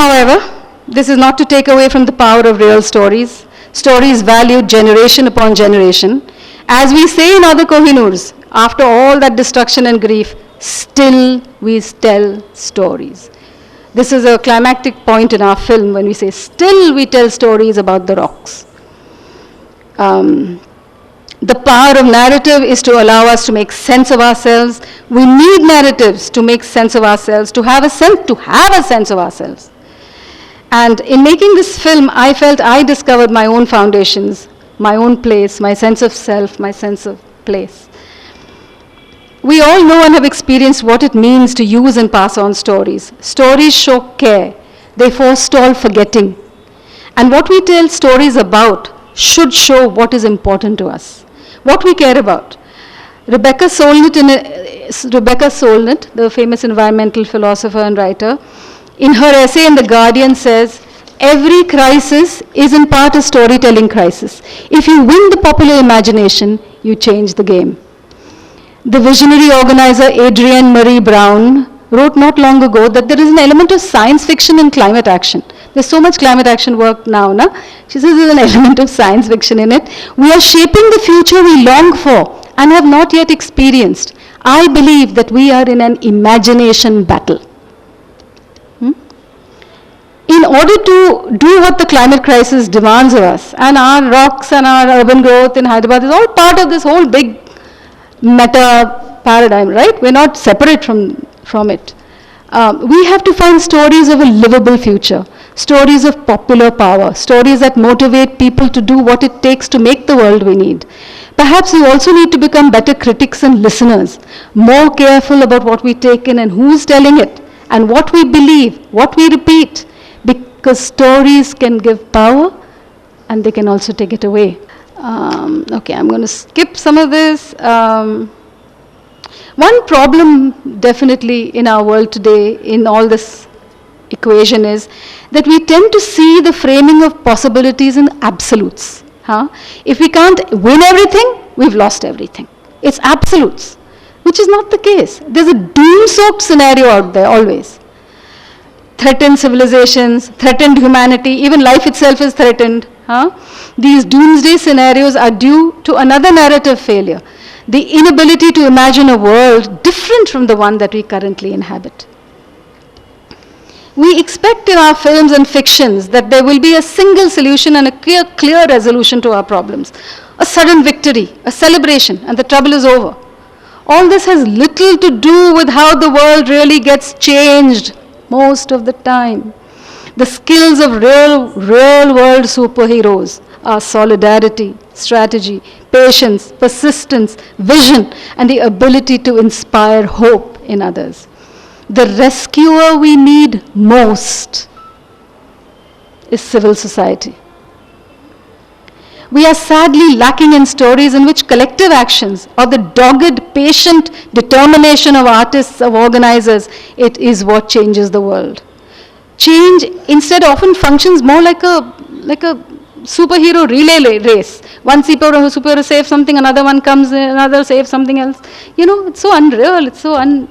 However, this is not to take away from the power of real stories. Stories valued generation upon generation. As we say in Other Kohinoors, after all that destruction and grief, still we tell stories. This is a climactic point in our film when we say, still we tell stories about the rocks. The power of narrative is to allow us to make sense of ourselves. We need narratives to make sense of ourselves, to have a sense of ourselves. And in making this film, I felt I discovered my own foundations, my own place, my sense of self, my sense of place. We all know and have experienced what it means to use and pass on stories. Stories show care. They forestall forgetting. And what we tell stories about should show what is important to us, what we care about. Rebecca Solnit, the famous environmental philosopher and writer, in her essay in The Guardian says, every crisis is in part a storytelling crisis. If you win the popular imagination, you change the game. The visionary organizer Adrienne Marie Brown wrote not long ago that there is an element of science fiction in climate action. There's so much climate action work now. She says there's an element of science fiction in it. We are shaping the future we long for and have not yet experienced. I believe that we are in an imagination battle. In order to do what the climate crisis demands of us, and our rocks and our urban growth in Hyderabad is all part of this whole big meta paradigm, right? We're not separate from it. We have to find stories of a livable future, stories of popular power, stories that motivate people to do what it takes to make the world we need. Perhaps we also need to become better critics and listeners, more careful about what we take in and who's telling it, and what we believe, what we repeat. Because stories can give power and they can also take it away. Okay, I'm going to skip some of this. One problem definitely in our world today in all this equation is that we tend to see the framing of possibilities in absolutes. If we can't win everything, we've lost everything. It's absolutes, which is not the case. There's a doom-soaked scenario out there always. Threatened civilizations, threatened humanity, even life itself is threatened. These doomsday scenarios are due to another narrative failure, the inability to imagine a world different from the one that we currently inhabit. We expect in our films and fictions that there will be a single solution and a clear resolution to our problems, a sudden victory, a celebration, and the trouble is over. All this has little to do with how the world really gets changed most of the time. The skills of real world superheroes are solidarity, strategy, patience, persistence, vision, and the ability to inspire hope in others. The rescuer we need most is civil society. We are sadly lacking in stories in which collective actions or the dogged, patient determination of artists, of organizers, it is what changes the world. Change instead often functions more like a superhero relay race. One superhero saves something, another one comes, another saves something else. It's so unreal, it's so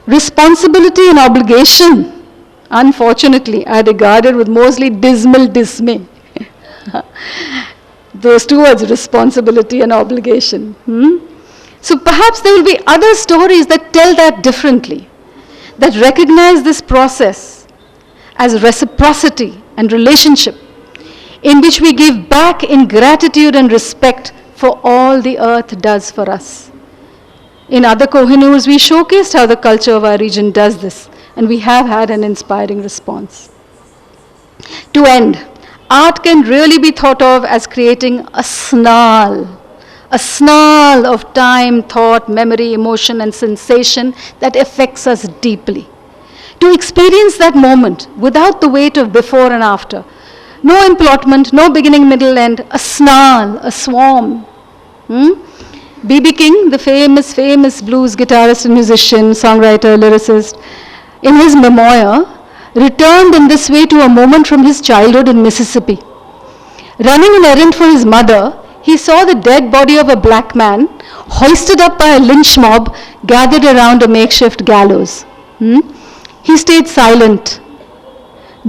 responsibility and obligation, unfortunately, are regarded with mostly dismal dismay. Those two words, responsibility and obligation. So perhaps there will be other stories that tell that differently, that recognize this process as reciprocity and relationship, in which we give back in gratitude and respect for all the earth does for us. In Other Kohinoors, we showcased how the culture of our region does this, and we have had an inspiring response. To end, art can really be thought of as creating a snarl of time, thought, memory, emotion, and sensation that affects us deeply. To experience that moment without the weight of before and after. No implotment, no beginning, middle, end, a snarl, a swarm. B.B. King, the famous blues guitarist and musician, songwriter, lyricist, in his memoir, returned in this way to a moment from his childhood in Mississippi. Running an errand for his mother, he saw the dead body of a black man, hoisted up by a lynch mob, gathered around a makeshift gallows. He stayed silent.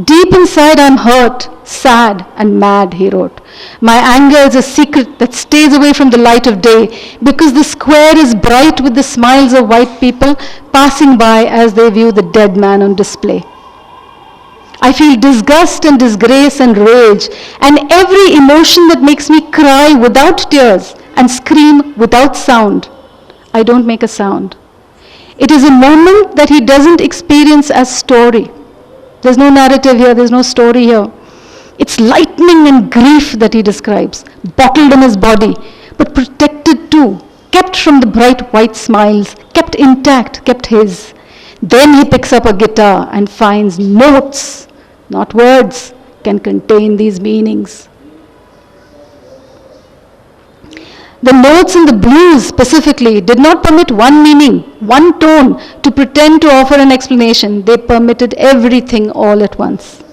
Deep inside, I'm hurt, sad, and mad, he wrote. My anger is a secret that stays away from the light of day because the square is bright with the smiles of white people passing by as they view the dead man on display. I feel disgust and disgrace and rage and every emotion that makes me cry without tears and scream without sound. I don't make a sound. It is a moment that he doesn't experience as story. There's no narrative here, there's no story here. It's lightning and grief that he describes, bottled in his body, but protected too, kept from the bright white smiles, kept intact, kept his. Then he picks up a guitar and finds notes, not words, can contain these meanings. The notes in the blues specifically did not permit one meaning, one tone to pretend to offer an explanation. They permitted everything all at once.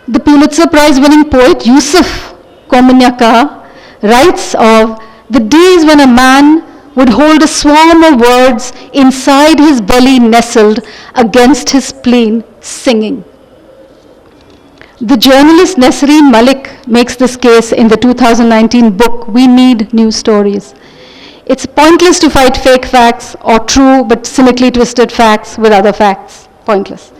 The Pulitzer Prize winning poet Yusuf Komunyaka writes of the days when a man would hold a swarm of words inside his belly nestled against his spleen singing. The journalist Nesreen Malik makes this case in the 2019 book, We Need New Stories. It's pointless to fight fake facts or true but cynically twisted facts with other facts. Pointless.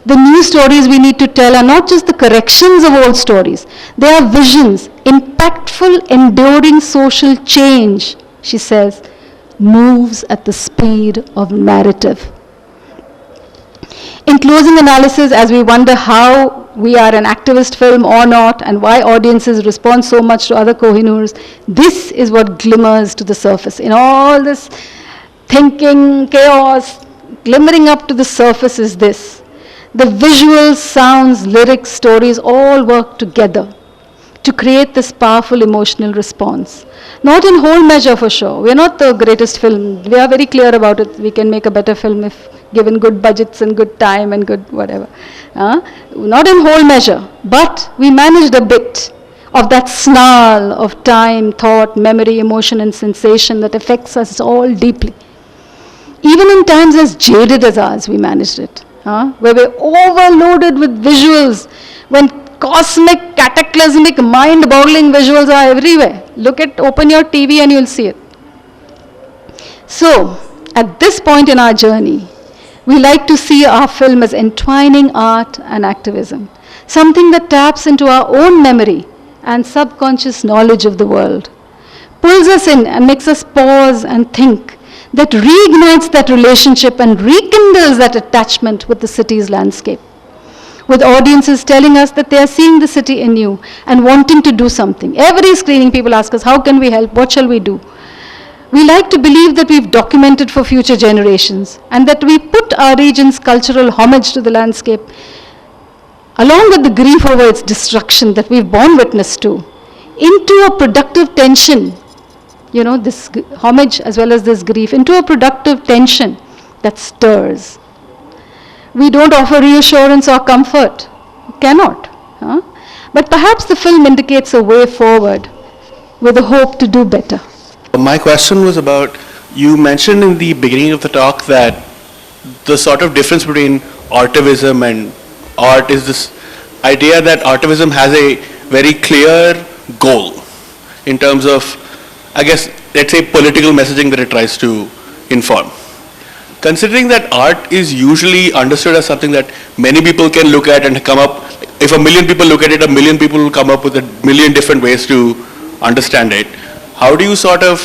The new stories we need to tell are not just the corrections of old stories. They are visions, impactful, enduring social change, she says, moves at the speed of narrative. In closing analysis, as we wonder how we are an activist film or not, and why audiences respond so much to Other Kohinoors, this is what glimmers to the surface. In all this thinking, chaos, glimmering up to the surface is this. The visuals, sounds, lyrics, stories all work together to create this powerful emotional response. Not in whole measure for sure. We are not the greatest film. We are very clear about it. We can make a better film if given good budgets and good time and good whatever. Not in whole measure, but we managed a bit of that snarl of time, thought, memory, emotion and sensation that affects us all deeply. Even in times as jaded as ours, we managed it. Where we're overloaded with visuals, when cosmic, cataclysmic, mind-boggling visuals are everywhere. Open your TV and you'll see it. So, at this point in our journey, we like to see our film as entwining art and activism, something that taps into our own memory and subconscious knowledge of the world, pulls us in and makes us pause and think, that reignites that relationship and rekindles that attachment with the city's landscape. with audiences telling us that they are seeing the city anew and wanting to do something. Every screening people ask us, how can we help, what shall we do? We like to believe that we've documented for future generations and that we put our region's cultural homage to the landscape, along with the grief over its destruction that we've borne witness to, into a productive tension, you know, this homage as well as this grief, into a productive tension that stirs. We don't offer reassurance or comfort. We cannot. Huh? But perhaps the film indicates a way forward with a hope to do better. My question was about, you mentioned in the beginning of the talk that the sort of difference between Artivism and art is this idea that Artivism has a very clear goal in terms of, I guess, let's say political messaging that it tries to inform. Considering that art is usually understood as something that many people can look at and come up, if 1 million people look at it, 1 million people will come up with 1 million different ways to understand it. How do you sort of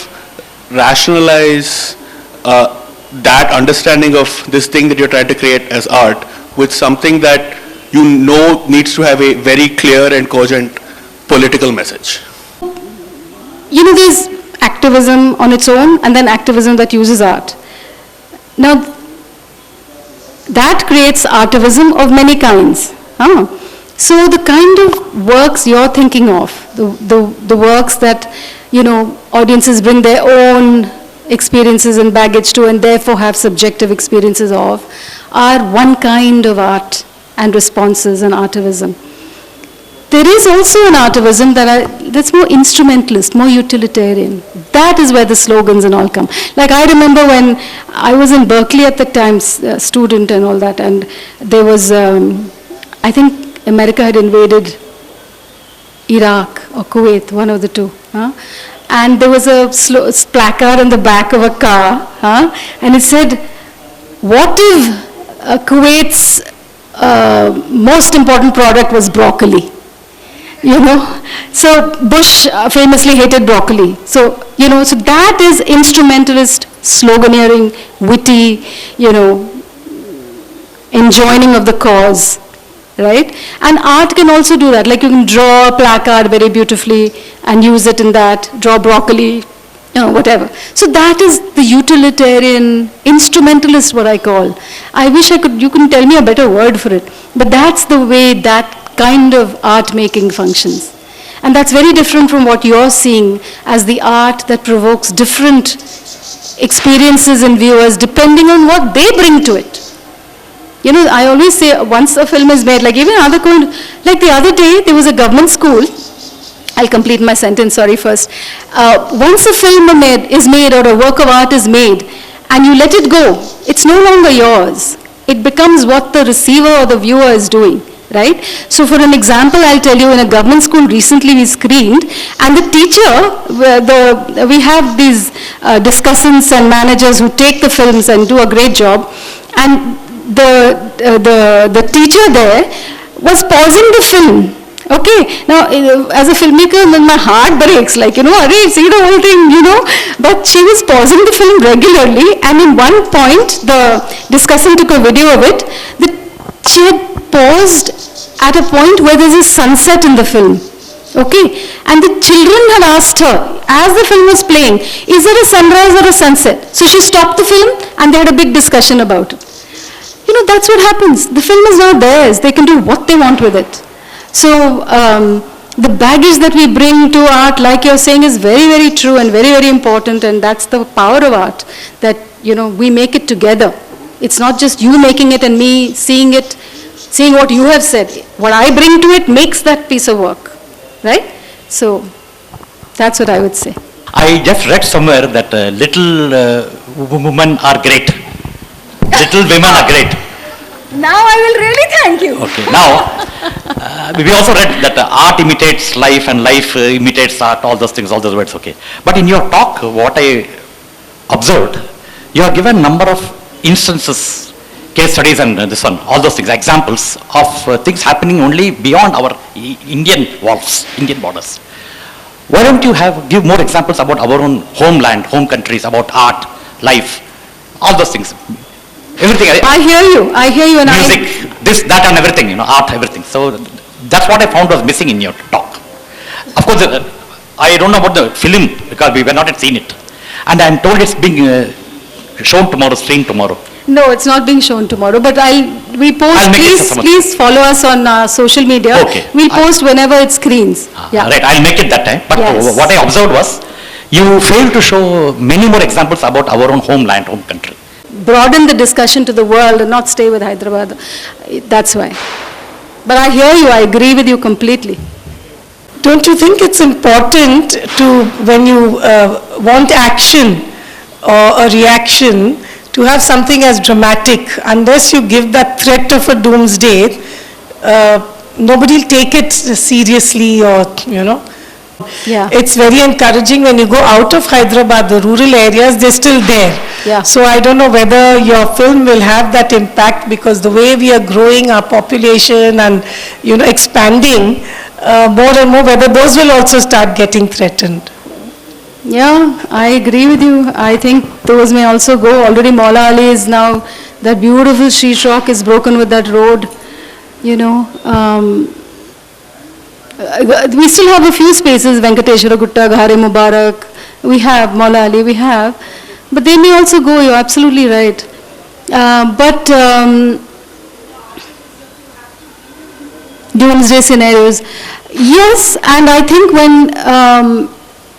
rationalize that understanding of this thing that you're trying to create as art with something that you know needs to have a very clear and cogent political message? You know, there's activism on its own and then activism that uses art. Now, that creates artivism of many kinds. So the kind of works you're thinking of, the works that, you know, audiences bring their own experiences and baggage to and therefore have subjective experiences of, are one kind of art and responses and artivism. There is also an artivism that's more instrumentalist, more utilitarian. That is where the slogans and all come. Like I remember when I was in Berkeley at the time, student and all that, and there was, I think America had invaded Iraq or Kuwait, one of the two. And there was a placard on the back of a car, and it said, what if Kuwait's most important product was broccoli? You know, so Bush famously hated broccoli. So, you know, so that is instrumentalist, sloganeering, witty, you know, enjoining of the cause, right? And art can also do that. Like you can draw a placard very beautifully and use it in that, draw broccoli, you know, whatever. So that is the utilitarian, instrumentalist, what I call. I wish you couldn't tell me a better word for it. But that's the way that kind of art making functions. And that's very different from what you're seeing as the art that provokes different experiences in viewers depending on what they bring to it. You know, I always say once a film is made, like even Other Kohinoors, like the other day there was a government school, I'll complete my sentence, sorry first. Once a film is made or a work of art is made and you let it go, it's no longer yours. It becomes what the receiver or the viewer is doing. Right? So for an example, I'll tell you, in a government school recently we screened, and the teacher, we have these discussants and managers who take the films and do a great job, and the teacher there was pausing the film. Okay, now as a filmmaker, my heart breaks, like, you know, see the whole thing, you know, but she was pausing the film regularly, and in one point, the discussant took a video of it, she had paused at a point where there's a sunset in the film. Okay, and the children had asked her, as the film was playing, is there a sunrise or a sunset? So she stopped the film and they had a big discussion about it. You know, that's what happens. The film is now theirs. They can do what they want with it. So the baggage that we bring to art, like you're saying, is very, very true and very, very important, and that's the power of art, that, you know, we make it together. It's not just you making it and me seeing it, seeing what you have said. What I bring to it makes that piece of work, right? So that's what I would say. I just read somewhere that little women are great. Little women are great. Now I will really thank you. Okay. Now, we also read that art imitates life and life imitates art, all those things, all those words, okay. But in your talk, what I observed, you have given a number of instances, case studies and this one, all those things, examples of things happening only beyond our Indian walls, Indian borders. Why don't you give more examples about our own homeland, home countries, about art, life, all those things? Everything. I hear you, and Music, this, that, and everything. Art, everything. So that's what I found was missing in your talk. Of course, I don't know about the film because we were not yet seen it, and I'm told it's being shown tomorrow, streamed tomorrow. No, it's not being shown tomorrow, but we post. I'll make it Please follow us on social media. Okay. We'll post whenever it screens. Yeah. Right, I'll make it that time. But Yes. what I observed was, you failed to show many more examples about our own homeland, home country. Broaden the discussion to the world and not stay with Hyderabad. That's why. But I hear you. I agree with you completely. Don't you think it's important to, when you want action or a reaction, to have something as dramatic? Unless you give that threat of a doomsday, nobody will take it seriously, or, Yeah. It's very encouraging when you go out of Hyderabad, the rural areas, they're still there. Yeah. So I don't know whether your film will have that impact, because the way we are growing our population and, expanding more and more, whether those will also start getting threatened. Yeah, I agree with you. I think those may also go. Already Maula Ali is now, that beautiful sheet rock is broken with that road. We still have a few spaces, Venkateshwara Gutta, Ghare Mubarak, we have, Maula Ali, we have. But they may also go, you're absolutely right. But doomsday scenarios, yes, and I think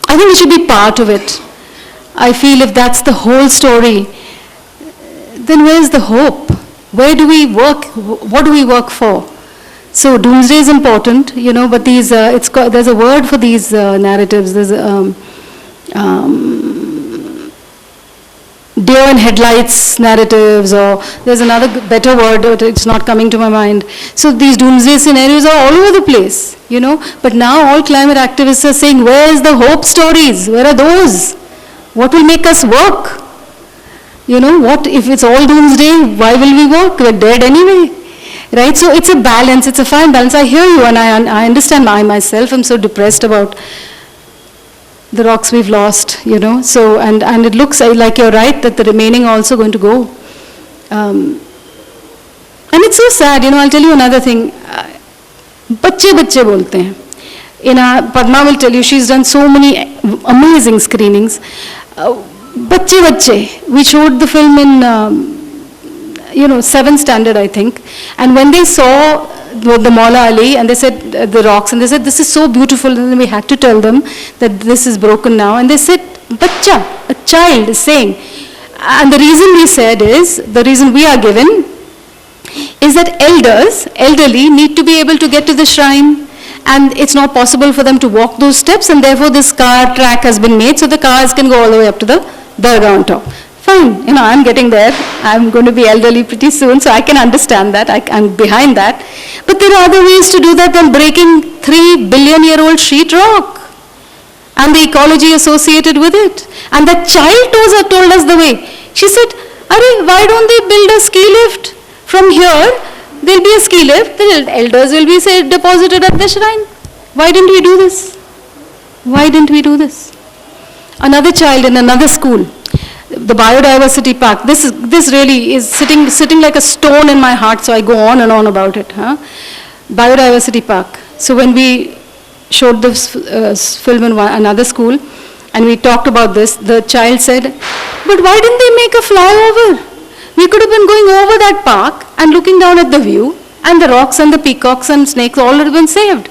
I think we should be part of it. I feel if that's the whole story, then where's the hope? Where do we work? What do we work for? So doomsday is important, but there's a word for these narratives. There's deer in headlights narratives, or there's another better word, but it's not coming to my mind. So these doomsday scenarios are all over the place, but now all climate activists are saying, where's the hope stories? Where are those? What will make us work? What if it's all doomsday? Why will we work? We're dead anyway. Right? So it's a balance, it's a fine balance. I hear you, and I understand. I myself am so depressed about the rocks we've lost, So, and it looks like you're right that the remaining are also going to go. And it's so sad, I'll tell you another thing. Bacche bolte hain. Padma will tell you, she's done so many amazing screenings. Bacche. We showed the film in 7th standard, I think. And when they saw the Maula Ali, and they said the rocks, and they said, this is so beautiful, and then we had to tell them that this is broken now. And they said, Bachcha, a child is saying. And the reason we said is, the reason we are given, is that elderly need to be able to get to the shrine, and it's not possible for them to walk those steps, and therefore this car track has been made so the cars can go all the way up to the dargah on top. Fine, I'm getting there. I'm going to be elderly pretty soon, so I can understand that. I'm behind that. But there are other ways to do that than breaking 3 billion-year-old sheet rock and the ecology associated with it. And that child told us the way. She said, why don't they build a ski lift? From here, there'll be a ski lift. The elders will be deposited at the shrine. Why didn't we do this? Why didn't we do this? Another child in another school, the biodiversity park. This really is sitting like a stone in my heart, so I go on and on about it. Biodiversity park. So when we showed this film in another school, and we talked about this, the child said, but why didn't they make a flyover? We could have been going over that park and looking down at the view, and the rocks and the peacocks and snakes all would have been saved.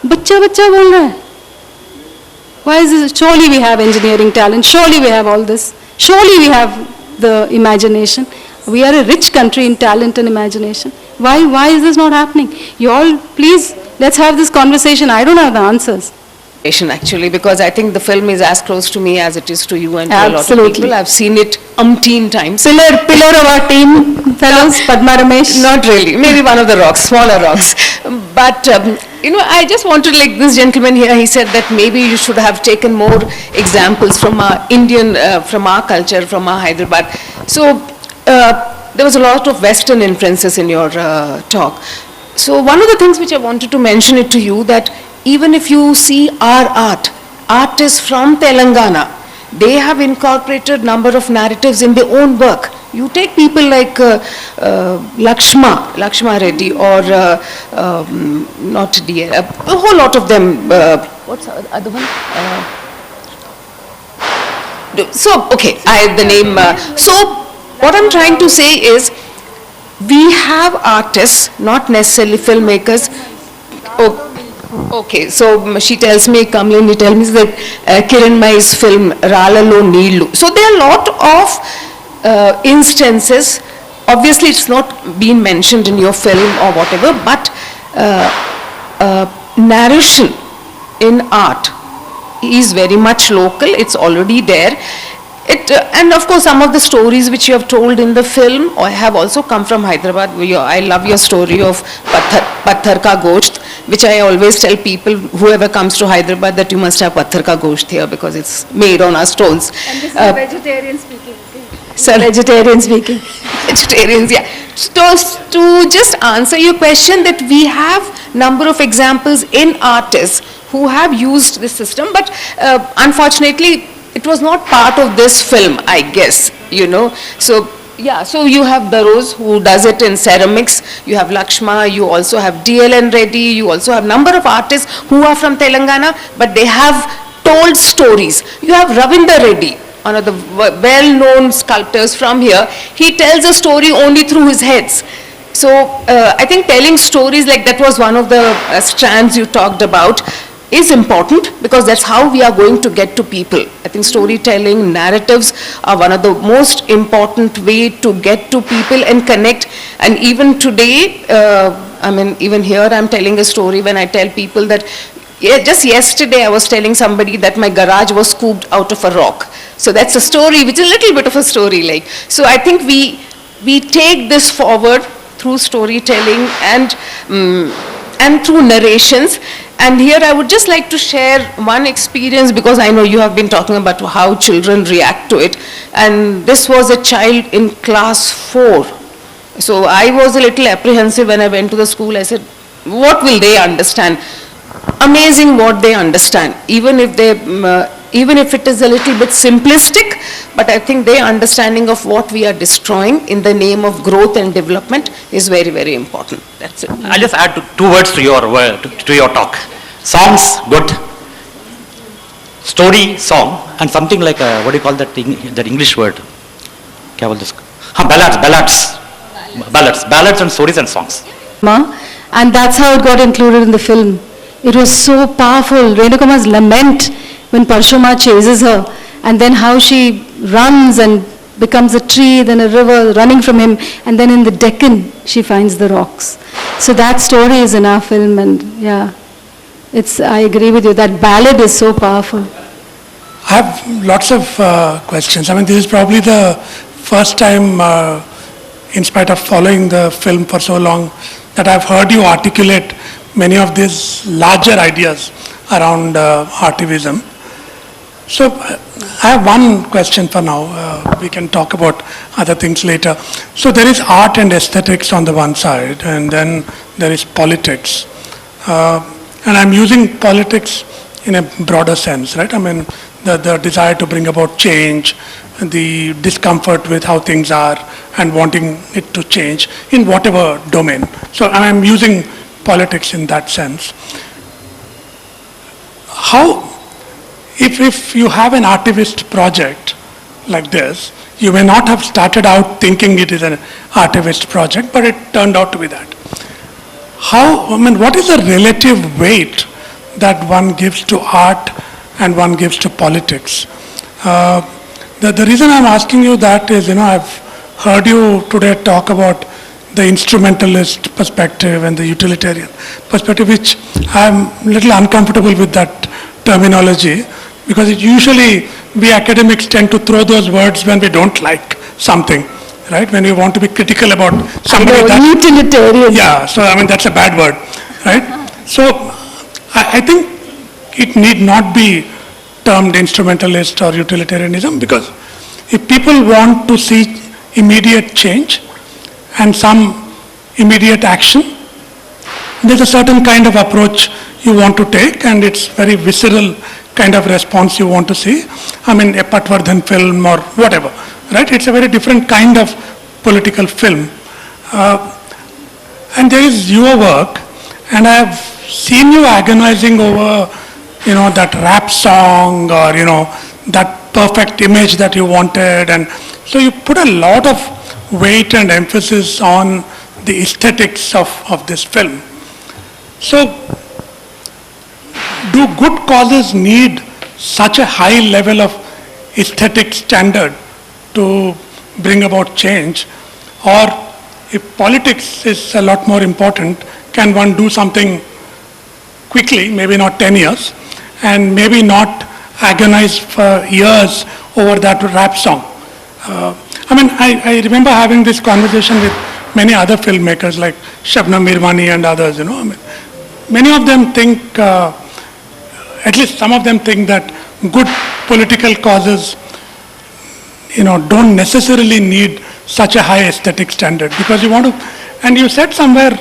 Bachcha bol raha hai. Why is this? Surely we have engineering talent. Surely we have all this. Surely we have the imagination. We are a rich country in talent and imagination. Why is this not happening? You all, please, let's have this conversation. I don't have the answers. Actually, because I think the film is as close to me as it is to you and to a lot of Absolutely. people. I've seen it umpteen times. Pillar of our team, fellows, Padma Ramesh. Not really, maybe one of the rocks, smaller rocks. But, I just wanted, like this gentleman here, he said that maybe you should have taken more examples from our Indian, from our culture, from our Hyderabad. So, there was a lot of Western influences in your talk. So, one of the things which I wanted to mention it to you, that even if you see our art is from Telangana. They have incorporated number of narratives in their own work. You take people like Lakshma Reddy, or not DL, a whole lot of them. What's the other one? So, okay, the name. So, what I'm trying to say is, we have artists, not necessarily filmmakers. Okay, so she tells me, Kamlini tells me that Kiran Mai's film Ralalo Neelu. So there are a lot of instances. Obviously, it's not been mentioned in your film or whatever, but narration in art is very much local. It's already there. And of course, some of the stories which you have told in the film have also come from Hyderabad. I love your story of Patthar Ka Gosht, which I always tell people, whoever comes to Hyderabad, that you must have Patthar Ka Gosht here because it's made on our stones. And this is vegetarian speaking. So vegetarian speaking. Vegetarians, yeah. So, to just answer your question, that we have number of examples in artists who have used this system, but unfortunately, it was not part of this film, I guess, So, yeah, so you have Daroz, who does it in ceramics. You have Lakshma, you also have DLN Reddy, you also have number of artists who are from Telangana, but they have told stories. You have Ravinder Reddy, one of the well-known sculptors from here. He tells a story only through his heads. So, I think telling stories, like that was one of the strands you talked about, is important, because that's how we are going to get to people. I think storytelling, narratives are one of the most important way to get to people and connect. And even today, even here I'm telling a story when I tell people that, just yesterday I was telling somebody that my garage was scooped out of a rock. So that's a story, which is a little bit of a story like. So I think we take this forward through storytelling and through narrations. And here I would just like to share one experience, because I know you have been talking about how children react to it. And this was a child in class 4. So I was a little apprehensive when I went to the school. I said, what will they understand? Amazing what they understand, even if it is a little bit simplistic, but I think their understanding of what we are destroying in the name of growth and development is very, very important. That's it. I'll just add two words to your talk. Songs, good. Story, song, and something like what do you call that English word? Ballads and stories and songs. And that's how it got included in the film. It was so powerful. Renukama's lament when Parshuma chases her, and then how she runs and becomes a tree, then a river running from him, and then in the Deccan she finds the rocks. So that story is in our film, and yeah, I agree with you, that ballad is so powerful. I have lots of questions. I mean, this is probably the first time, in spite of following the film for so long, that I've heard you articulate many of these larger ideas around Artivism. So I have one question for now. We can talk about other things later. So there is art and aesthetics on the one side, and then there is politics. And I'm using politics in a broader sense, right? I mean, the desire to bring about change, the discomfort with how things are, and wanting it to change in whatever domain. So I'm using politics in that sense. How, if you have an artivist project like this, you may not have started out thinking it is an artivist project, but it turned out to be that. What is the relative weight that one gives to art and one gives to politics? The reason I'm asking you that is, I've heard you today talk about the instrumentalist perspective and the utilitarian perspective, which I'm a little uncomfortable with that terminology, because usually we academics tend to throw those words when we don't like something, right? When we want to be critical about somebody. Utilitarian. Yeah, so that's a bad word, right? So I think it need not be termed instrumentalist or utilitarianism, because if people want to see immediate change and some immediate action, there's a certain kind of approach you want to take, and it's very visceral kind of response you want to see. A Patwardhan film or whatever, right? It's a very different kind of political film. And there is your work, and I have seen you agonizing over, that rap song or, that perfect image that you wanted. And so you put a lot of weight and emphasis on the aesthetics of this film. So, do good causes need such a high level of aesthetic standard to bring about change? Or if politics is a lot more important, can one do something quickly, maybe not 10 years, and maybe not agonize for years over that rap song? I remember having this conversation with many other filmmakers like Shabnam Mirwani and others, many of them think, at least some of them think that good political causes, don't necessarily need such a high aesthetic standard, because you want to, and you said somewhere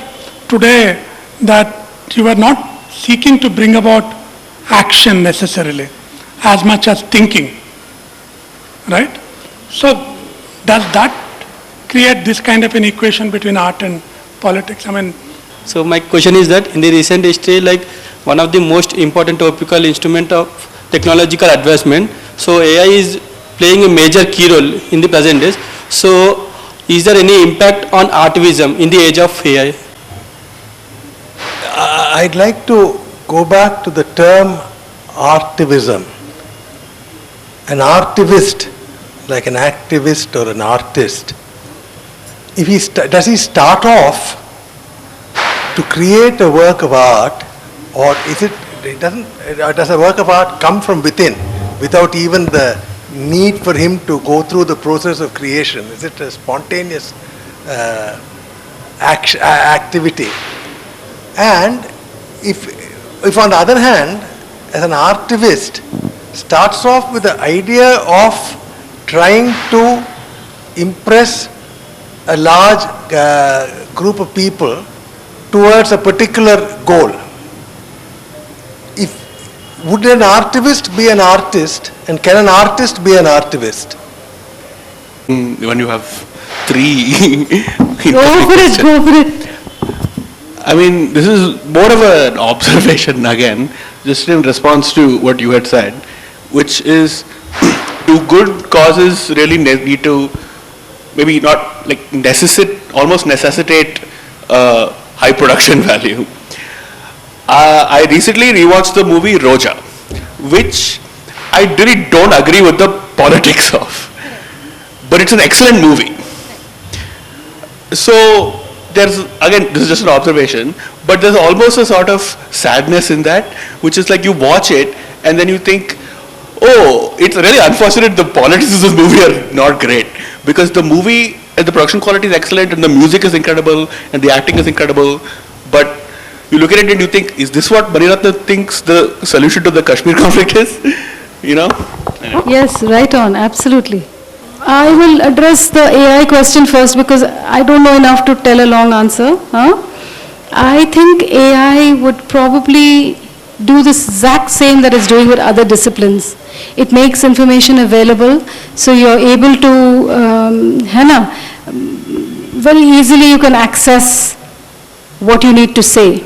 today that you were not seeking to bring about action necessarily, as much as thinking, right? So does that create this kind of an equation between art and politics? So my question is that in the recent history, like one of the most important topical instrument of technological advancement, so AI is playing a major key role in the present days. So is there any impact on artivism in the age of AI? I'd like to go back to the term artivism. An artivist, like an activist or an artist, if does he start off to create a work of art, or does a work of art come from within without even the need for him to go through the process of creation? Is it a spontaneous activity? And if on the other hand, as an artivist, starts off with the idea of trying to impress a large group of people towards a particular goal, would an artivist be an artist, and can an artist be an artivist? When you have three. Go for it. This is more of an observation again, just in response to what you had said, which is, do good causes really need to, maybe not like almost necessitate high production value? I recently rewatched the movie Roja, which I really don't agree with the politics of, but it's an excellent movie. So there's, again, this is just an observation, but there's almost a sort of sadness in that, which is like you watch it and then you think, oh, it's really unfortunate the politics of this movie are not great, because the movie and the production quality is excellent and the music is incredible and the acting is incredible, but you look at it and you think, is this what Maniratna thinks the solution to the Kashmir conflict is? Yes, right on, absolutely. I will address the AI question first because I don't know enough to tell a long answer. I think AI would probably do the exact same that it's doing with other disciplines. It makes information available, so you're able to, very easily you can access what you need to say.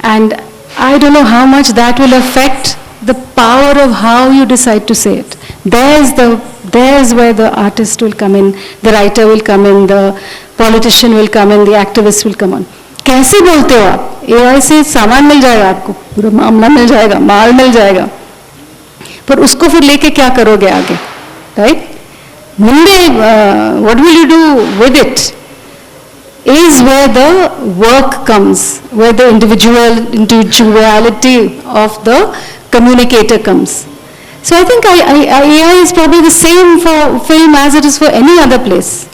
And I don't know how much that will affect the power of how you decide to say it. There's where the artist will come in, the writer will come in, the politician will come in, the activist will come on. कैसे बोलते हो आप? AI से सामान मिल जाएगा आपको, पूरा मामला मिल जाएगा, माल मिल जाएगा, पर उसको फिर लेके क्या करोगे आगे, right? What will you do with it? Is where the work comes, where the individuality of the communicator comes. So I think AI is probably the same for film as it is for any other place.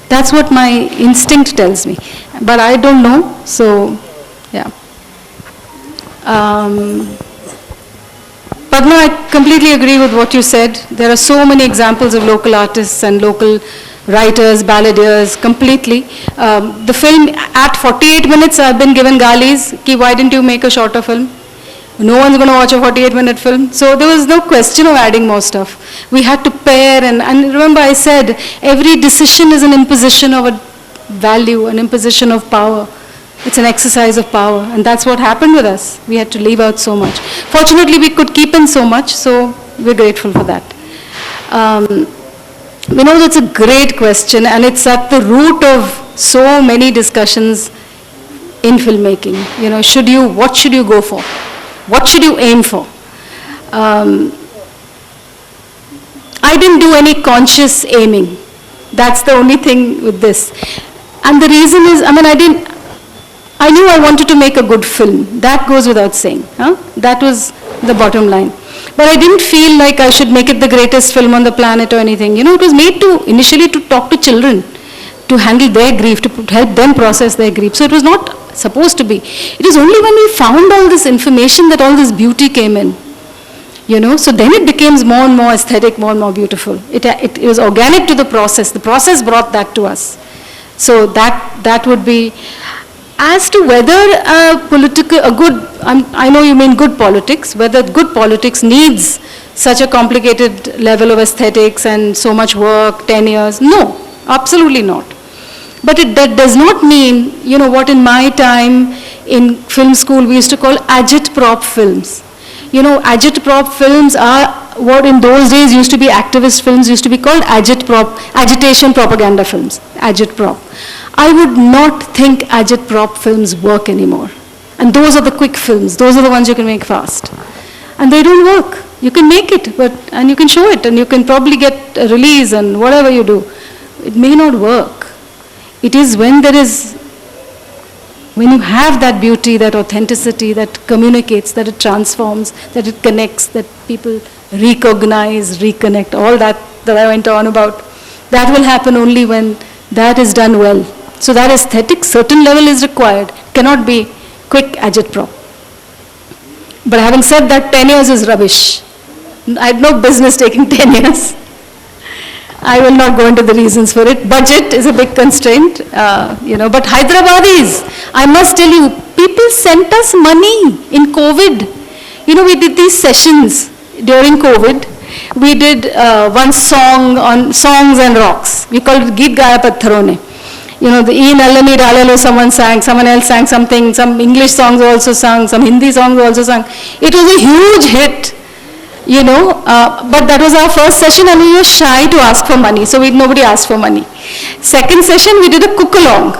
That's what my instinct tells me. But I don't know, so yeah. But no, I completely agree with what you said. There are so many examples of local artists and local writers, balladeers, completely. The film, at 48 minutes, I've been given galis, ki why didn't you make a shorter film? No one's going to watch a 48-minute film. So there was no question of adding more stuff. We had to pair, and remember I said, every decision is an imposition of a value, an imposition of power. It's an exercise of power, and that's what happened with us. We had to leave out so much. Fortunately, we could keep in so much, so we're grateful for that. That's a great question, and it's at the root of so many discussions in filmmaking. What should you go for? What should you aim for? I didn't do any conscious aiming. That's the only thing with this. And the reason is, I knew I wanted to make a good film. That goes without saying. That was the bottom line. But I didn't feel like I should make it the greatest film on the planet or anything. It was made initially to talk to children, to handle their grief, to help them process their grief. So it was not supposed to be. It is only when we found all this information that all this beauty came in. So then it becomes more and more aesthetic, more and more beautiful. It was organic to the process. The process brought that to us. So that would be. As to whether I know you mean good politics, whether good politics needs such a complicated level of aesthetics and so much work, 10 years, no, absolutely not. But that does not mean, what in my time in film school we used to call agitprop films. Agitprop films are what in those days used to be activist films, used to be called agitation propaganda films, agitprop. I would not think agitprop films work anymore. And those are the quick films, those are the ones you can make fast. And they don't work. You can make it, and you can show it, and you can probably get a release and whatever you do. It may not work. It is when you have that beauty, that authenticity, that communicates, that it transforms, that it connects, that people recognize, reconnect, all that I went on about. That will happen only when that is done well. So that aesthetic, certain level is required. Cannot be quick agitprop. But having said that, 10 years is rubbish. I had no business taking 10 years. I will not go into the reasons for it. Budget is a big constraint, but Hyderabadis, I must tell you, people sent us money in COVID. We did these sessions during COVID. We did one song on songs and rocks. We called it Geet Gaya Patharone. The E Nallani Ralalo, someone sang, someone else sang something, some English songs also sung, some Hindi songs also sung. It was a huge hit. But that was our first session, and we were shy to ask for money, so nobody asked for money. Second session, we did a cook-along.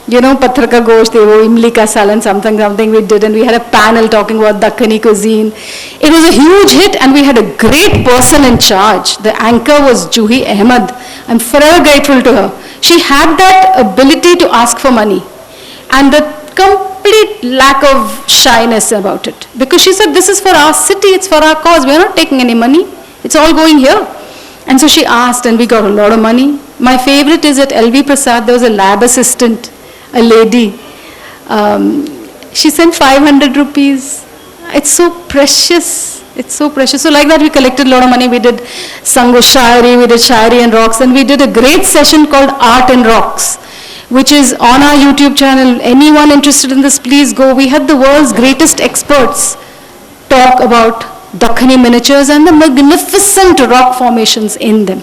Patthar ka gosht, imli ka salan, something we did, and we had a panel talking about Dakkani cuisine. It was a huge hit, and we had a great person in charge. The anchor was Juhi Ahmed. I'm forever grateful to her. She had that ability to ask for money, and the complete lack of shyness about it. Because she said, this is for our city, it's for our cause, we're not taking any money, it's all going here. And so she asked, and we got a lot of money. My favorite is at LV Prasad, there was a lab assistant, a lady. She sent 500 rupees. It's so precious. It's so precious. So like that, we collected a lot of money. We did Sango Shairi, we did Shairi and Rocks, and we did a great session called Art and Rocks, which is on our YouTube channel. Anyone interested in this, please go. We had the world's greatest experts talk about Dakkani miniatures and the magnificent rock formations in them.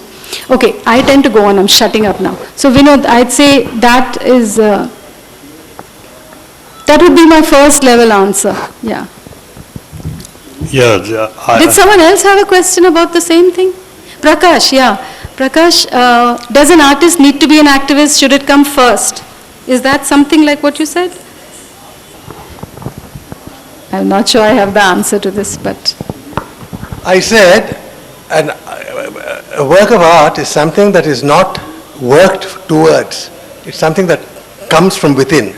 Okay, I tend to go on. I'm shutting up now. So Vinod, I'd say that is, that would be my first level answer. Yeah. Yeah. Did someone else have a question about the same thing? Prakash, yeah. Prakash, does an artist need to be an activist? Should it come first? Is that something like what you said? I'm not sure I have the answer to this, but... I said a work of art is something that is not worked towards. It's something that comes from within.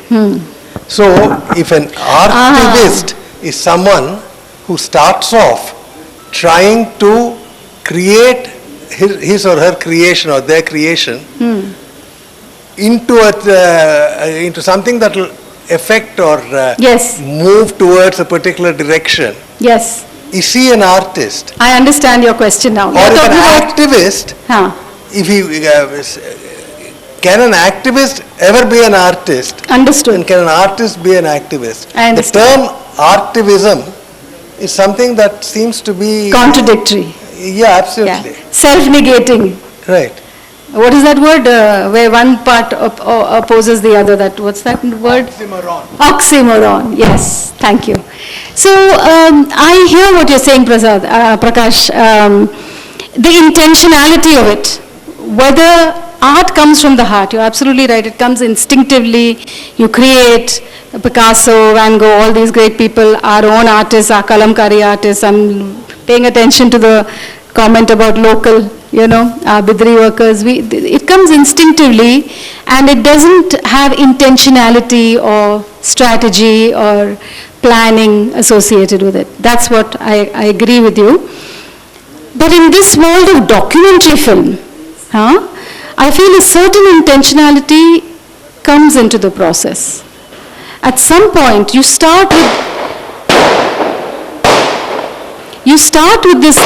So if an artivist is someone who starts off trying to create his or her creation or their creation into something that will affect or move towards a particular direction. Yes. Is he an artist? I understand your question now. Or if an activist, if he, can an activist ever be an artist? Understood. And can an artist be an activist? I understand. The term artivism is something that seems to be... Contradictory. Yeah, absolutely. Yeah. Self-negating. Right. What is that word where one part opposes the other? What's that word? Oxymoron. Oxymoron. Yes, thank you. So I hear what you're saying, Prakash. The intentionality of it, whether art comes from the heart. You're absolutely right. It comes instinctively. You create. Picasso, Van Gogh, all these great people, our own artists, our kalamkari artists. I'm paying attention to the comment about local, our bidri workers. It comes instinctively, and it doesn't have intentionality or strategy or planning associated with it. That's what I agree with you. But in this world of documentary film, I feel a certain intentionality comes into the process. At some point, you start with this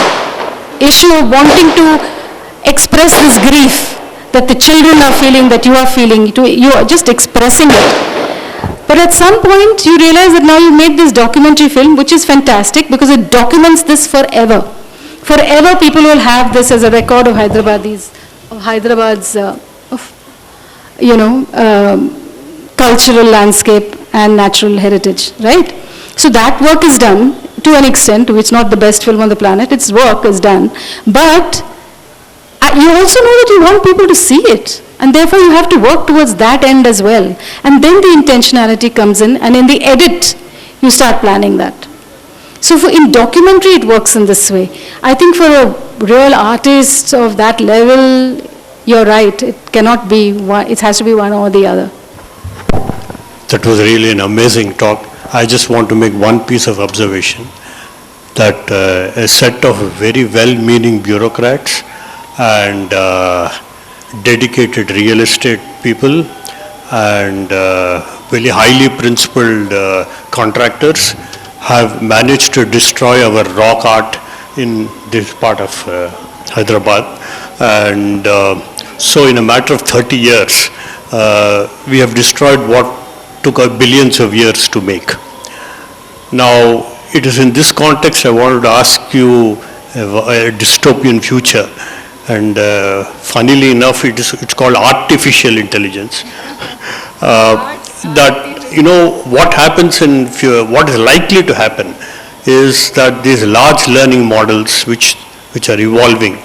issue of wanting to express this grief that the children are feeling, that you are feeling. You are just expressing it. But at some point, you realize that now you made this documentary film, which is fantastic because it documents this forever. Forever, people will have this as a record of Hyderabad's cultural landscape and natural heritage, right? So that work is done to an extent. It's not the best film on the planet. Its work is done. But you also know that you want people to see it. And therefore, you have to work towards that end as well. And then the intentionality comes in. And in the edit, you start planning that. So in documentary, it works in this way. I think for a real artist of that level, you're right. It cannot be one. It has to be one or the other. That was really an amazing talk. I just want to make one piece of observation, that a set of very well-meaning bureaucrats and dedicated real estate people and very highly principled contractors have managed to destroy our rock art in this part of Hyderabad. And so in a matter of 30 years, we have destroyed what took billions of years to make. Now, it is in this context I wanted to ask you a dystopian future. And funnily enough, it's called artificial intelligence. What happens what is likely to happen is that these large learning models which are evolving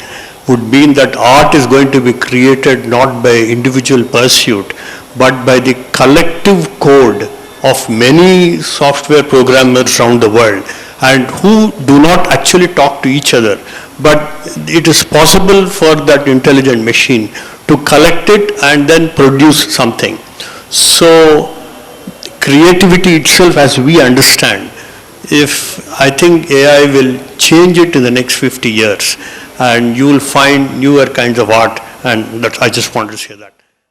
would mean that art is going to be created not by individual pursuit, but by the collective code of many software programmers around the world, and who do not actually talk to each other. But it is possible for that intelligent machine to collect it and then produce something. So creativity itself, as we understand, I think AI will change it in the next 50 years, and you will find newer kinds of art, and I just wanted to say that.